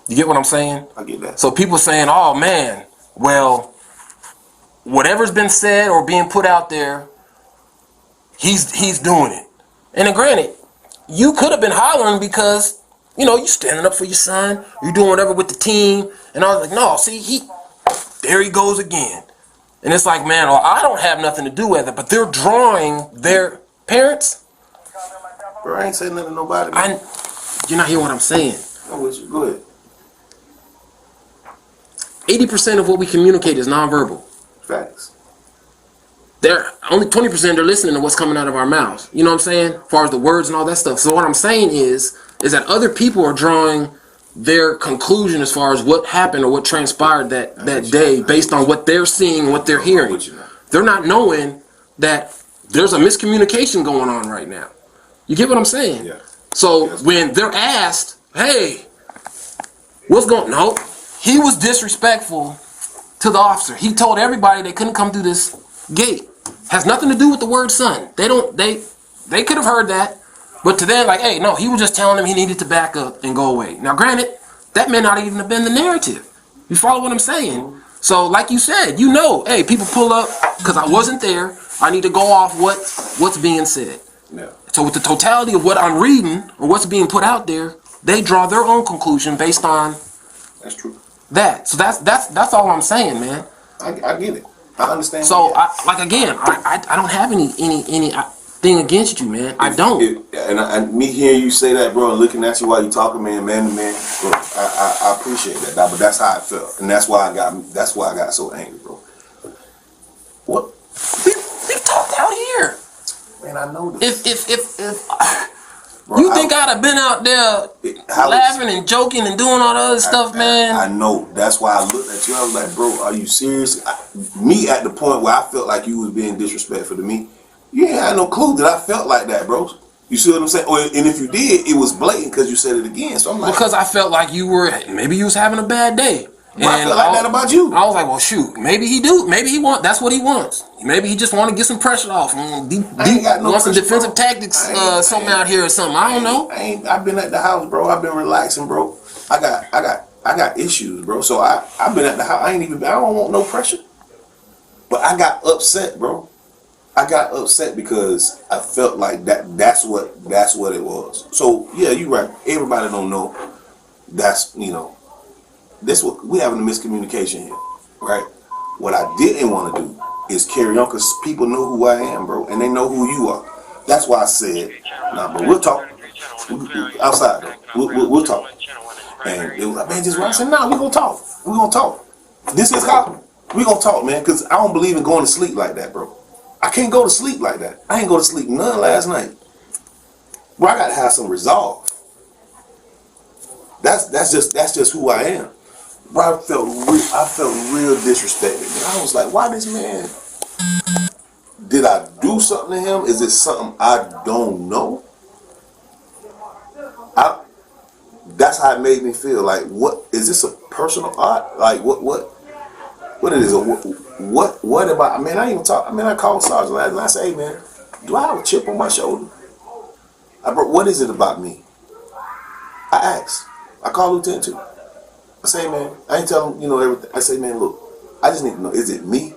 S9: You get what I'm saying?
S1: I get that.
S9: So people saying, oh man, well, whatever's been said or being put out there, he's doing it. And then granted, you could have been hollering because, you know, you standing up for your son, you're doing whatever with the team, and I was like, no, see, there he goes again. And it's like, man, well, I don't have nothing to do with it, but they're drawing their parents.
S1: Bro, I ain't saying nothing to nobody, man.
S9: You're not hearing what I'm saying.
S1: I'm with you. Go ahead.
S9: 80% of what we communicate is nonverbal.
S1: Facts.
S9: They're only 20% are listening to what's coming out of our mouths. You know what I'm saying? As far as the words and all that stuff. So what I'm saying is that other people are drawing their conclusion as far as what happened or what transpired that day based on what they're seeing and what they're hearing. They're not knowing that there's a miscommunication going on right now. You get what I'm saying?
S1: Yeah.
S9: So when they're asked, hey, what's going on? No, he was disrespectful to the officer. He told everybody they couldn't come through this gate. Has nothing to do with the word son. They could have heard that, but to them, like, hey, no, he was just telling them he needed to back up and go away. Now, granted, that may not even have been the narrative. You follow what I'm saying? So, like you said, you know, hey, people pull up because I wasn't there. I need to go off what's being said.
S1: Yeah.
S9: So, with the totality of what I'm reading or what's being put out there, they draw their own conclusion based on
S1: That's true.
S9: that. So that's all I'm saying, man.
S1: I get it. I understand.
S9: So, I don't have any thing against you, man. I don't.
S1: Me hearing you say that, bro, and looking at you while you talking, man to man, bro, I appreciate that, but that's how I felt, and that's why I got so angry, bro. What?
S9: We talked out here.
S1: Man, I know this.
S9: If
S1: Bro,
S9: you think I'd have been out there laughing and joking and doing all the other stuff, man?
S1: I know. That's why I looked at you. I was like, bro, are you serious? Me at the point where I felt like you was being disrespectful to me. You ain't had no clue that I felt like that, bro. You see what I'm saying? And if you did, it was blatant because you said it again. So I'm like,
S9: because I felt like you was having a bad day.
S1: And I felt like that about you.
S9: I was like, well, shoot, maybe he do. Maybe that's what he wants. Maybe he just want to get some pressure off. Want some defensive tactics, something out here or something. I don't know.
S1: I've been at the house, bro. I've been relaxing, bro. I got issues, bro. So I've been at the house. I don't want no pressure. But I got upset, bro. I got upset because I felt like that's what it was. So yeah, you're right. Everybody don't know. That's, this what we having a miscommunication here, right? What I didn't want to do is carry on because people know who I am, bro, and they know who you are. That's why I said, nah, but we'll talk outside though. We'll talk. And it was like, man, just right. I said, nah, we gonna talk. We gonna talk. This is how we gonna talk, man, because I don't believe in going to sleep like that, bro. I can't go to sleep like that. I ain't go to sleep none last night. Bro, I gotta have some resolve. That's just who I am. Bro, I felt real disrespected. Man. I was like, why this man? Did I do something to him? Is it something I don't know? That's how it made me feel. Like, what is this a personal art? Like, what it is? What about? I mean, I even talk. I mean, I called Sergeant last night. I said, hey man, do I have a chip on my shoulder? What is it about me? I asked. I called Lieutenant too. I say, man, I ain't tell him, everything. I say, man, look, I just need to know, is it me?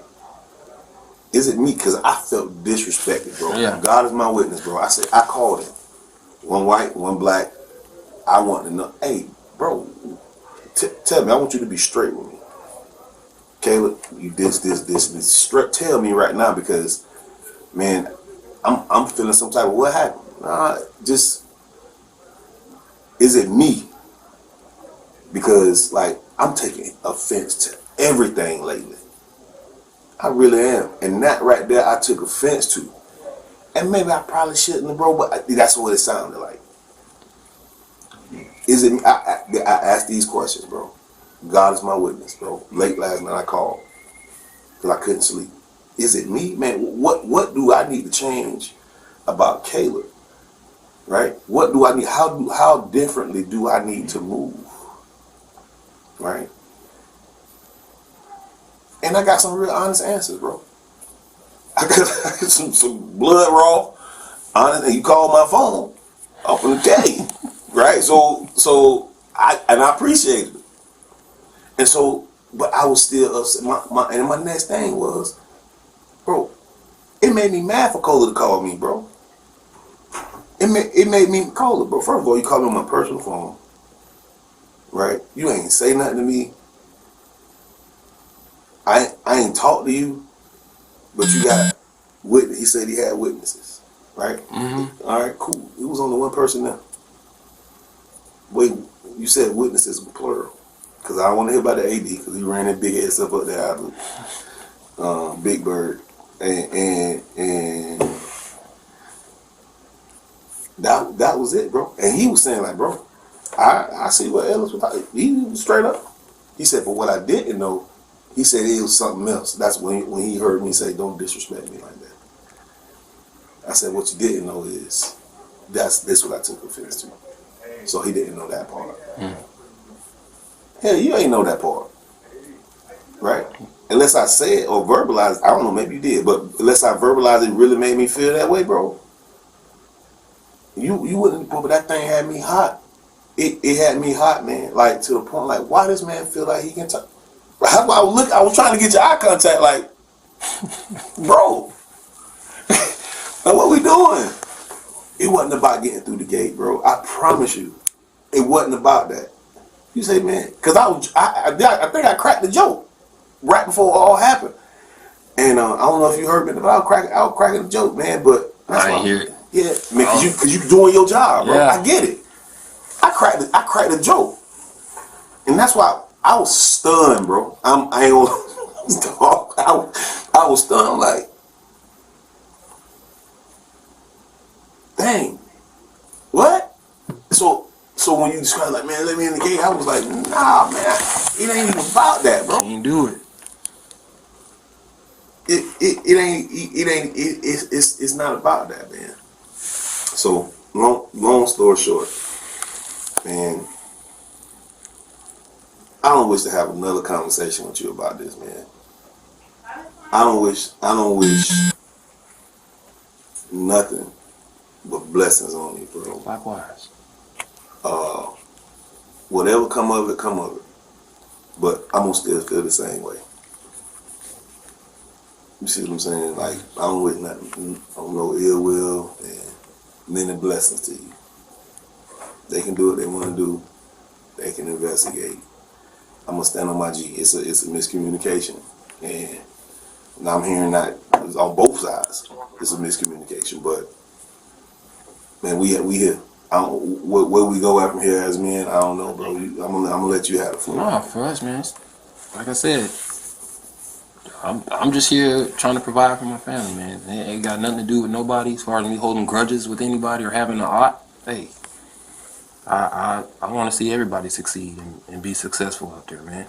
S1: Is it me? Because I felt disrespected, bro.
S9: Yeah.
S1: God is my witness, bro. I said, I called him. One white, one black. I want to know, hey, bro, tell me, I want you to be straight with me. Caleb, you this. Straight, tell me right now because, man, I'm feeling some type of what happened. Nah, just, is it me? Because, like, I'm taking offense to everything lately. I really am. And that right there, I took offense to. And maybe I probably shouldn't, bro, but that's what it sounded like. Is it me? I asked these questions, bro. God is my witness, bro. Late last night I called because I couldn't sleep. Is it me? Man, what do I need to change about Caleb? Right? What do I need? How differently do I need to move? Right? And I got some real honest answers, bro. I got some blood raw, honest, and you called my phone off in the day, right? So I appreciated it. And so, but I was still upset. My next thing was, bro, it made me mad for Cola to call me, bro. It made me Cola, bro. First of all, you called me on my personal phone, right? You ain't say nothing to me. I ain't talk to you, but you got witness. He said he had witnesses, right? Mm-hmm. All right, cool. It was only one person there. Wait, you said witnesses plural. Because I don't want to hear about the AD because he ran that big head stuff up there out of Big Bird. And that was it, bro. And he was saying, like, bro, I see what Ellis was talking. He was straight up. He said, but what I didn't know, he said it was something else. That's when he heard me say, don't disrespect me like that. I said, what you didn't know is this what I took offense to. So he didn't know that part. Hell, you ain't know that part, right? Unless I say it or verbalize it. I don't know, maybe you did, but unless I verbalize it, really made me feel that way, bro. You wouldn't, but that thing had me hot. It had me hot, man. Like, to the point, like, why this man feel like he can talk? I was trying to get your eye contact, like, bro. Like, what we doing? It wasn't about getting through the gate, bro. I promise you, it wasn't about that. You say, man, because I think I cracked the joke right before it all happened. And I don't know if you heard me, but I was cracking the joke, man. But
S9: I didn't hear it.
S1: Yeah, man, because you doing your job, bro.
S9: Yeah.
S1: I get it. I cracked the joke, and that's why I was stunned, bro. I was stunned, like, dang, what? So when you described, like, man, let me in the gate, I was like, nah, man, it ain't even about that, bro.
S9: Can't do it.
S1: It's not about that, man. So long story short, man, I don't wish to have another conversation with you about this, man. I don't wish nothing but blessings on you, bro.
S9: Likewise.
S1: Whatever come of it, come of it. But I'm gonna still feel the same way. You see what I'm saying? Like, I don't wish nothing, I don't know ill will, and many blessings to you. They can do what they want to do. They can investigate. I'm gonna stand on my G. It's a miscommunication, and now I'm hearing that it's on both sides. It's a miscommunication, but man, we here. Where we go out from here as men, I don't know, bro. I'm gonna let you have the floor.
S9: No, for us, man. Like I said, I'm just here trying to provide for my family, man. It ain't got nothing to do with nobody as far as me holding grudges with anybody or having an ought. Hey, I want to see everybody succeed and be successful out there, man.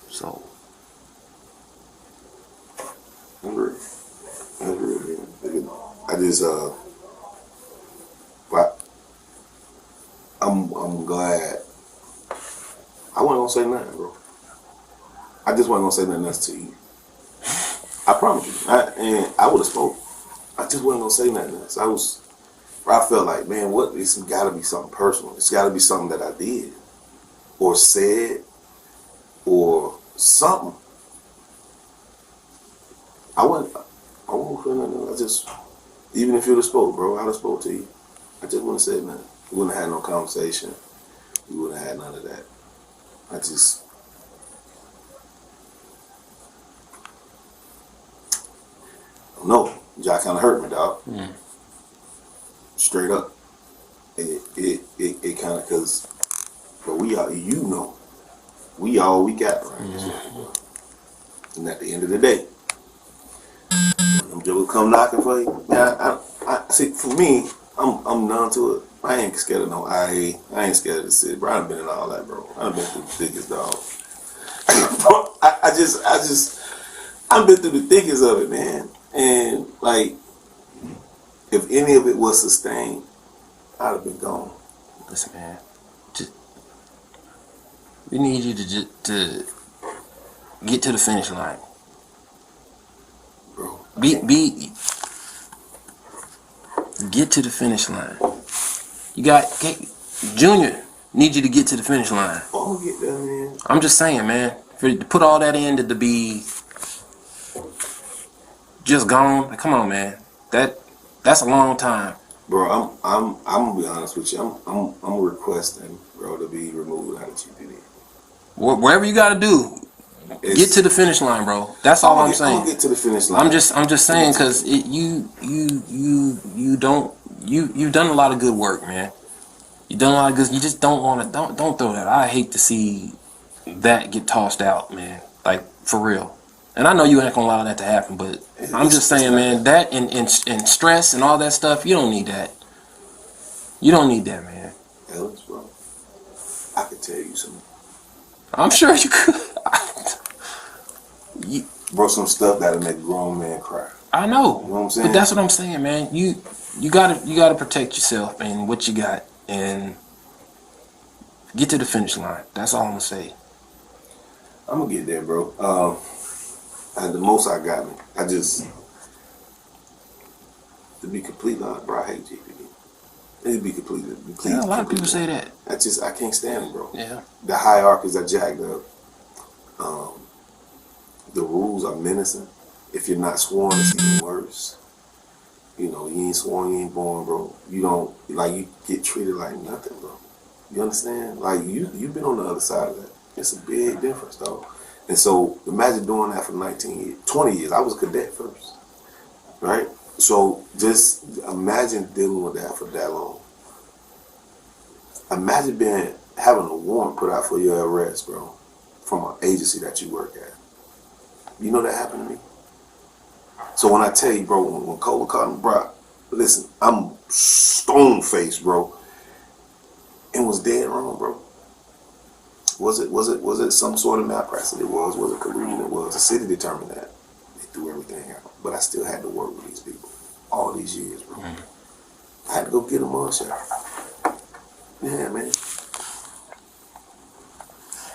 S9: So.
S1: That's real, man. I just but I'm glad. I wasn't gonna say nothing, bro. I just wasn't gonna say nothing else to you. I promise you. And I would have spoke. I just wasn't gonna say nothing else. I felt like, man, it's gotta be something personal. It's gotta be something that I did or said or something. I won't feel nothing. I just, even if you'd have spoke, bro, I'd have spoke to you. I just wouldn't have said nothing. We wouldn't have had no conversation. We wouldn't have had none of that. I don't know. Y'all kind of hurt me, dog.
S9: Mm.
S1: Straight up. It kind of, because, but we all, you know, we all we got right this way, bro. And at the end of the day, when them jokers come knocking for you, man, I see, for me, I'm numb to it. I ain't scared of no IA. I ain't scared of the city, bro. I done been in all that, bro. I done been through the thickest, dog. I've been through the thickest of it, man. And, like, if any of it was sustained, I'd have been gone.
S9: Listen, man. We need you to get to the finish line.
S1: Bro.
S9: Get to the finish line. You got Junior needs you to get to the finish line.
S1: Oh, get there, man.
S9: I'm just saying, man. To put all that in to be just gone. Like, come on, man. That's a long time.
S1: Bro, I'm gonna be honest with you. I'm requesting, bro, to be removed out of GPD.
S9: Wherever you got to do, get to the finish line, bro. That's all I'm saying.
S1: I'm get to the finish line.
S9: I'm just saying, because you've done a lot of good work, man. You done a lot of good. You just don't want to don't throw that. I hate to see that get tossed out, man. Like, for real. And I know you ain't gonna allow that to happen, but I'm just saying, man, that and stress and all that stuff, you don't need that. You don't need that, man.
S1: Alex, bro, I could tell you something.
S9: I'm sure you could.
S1: Bro, some stuff that'll make a grown man cry.
S9: I know.
S1: You know what I'm saying?
S9: But that's what I'm saying, man. You gotta protect yourself and what you got and get to the finish line. That's all I'm gonna say.
S1: I'm gonna get there, bro. And the most I got me. I just, to be completely honest, bro, I hate GPD. It'd be completely.
S9: Yeah, a lot of people say that.
S1: I can't stand it, bro.
S9: Yeah.
S1: The hierarchies are jacked up. The rules are menacing. If you're not sworn, it's even worse. You know, you ain't sworn, you ain't born, bro. You don't, like, you get treated like nothing, bro. You understand? Like, you've been on the other side of that. It's a big difference, though. And so, imagine doing that for 19 years, 20 years. I was a cadet first, right? So, just imagine dealing with that for that long. Imagine having a warrant put out for your arrest, bro, from an agency that you work at. You know that happened to me? So when I tell you, bro, when Cola called me, bro, listen, I'm stone-faced, bro. And was dead wrong, bro. Was it some sort of malpractice? It was it collusion? It was. The city determined that. They threw everything out. But I still had to work with these people all these years, bro. I had to go get a mugshot. Yeah, man.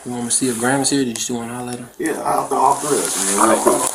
S9: You want me to see if Graham is here? Did you want to holler at him?
S1: Yeah, I'll three us, man.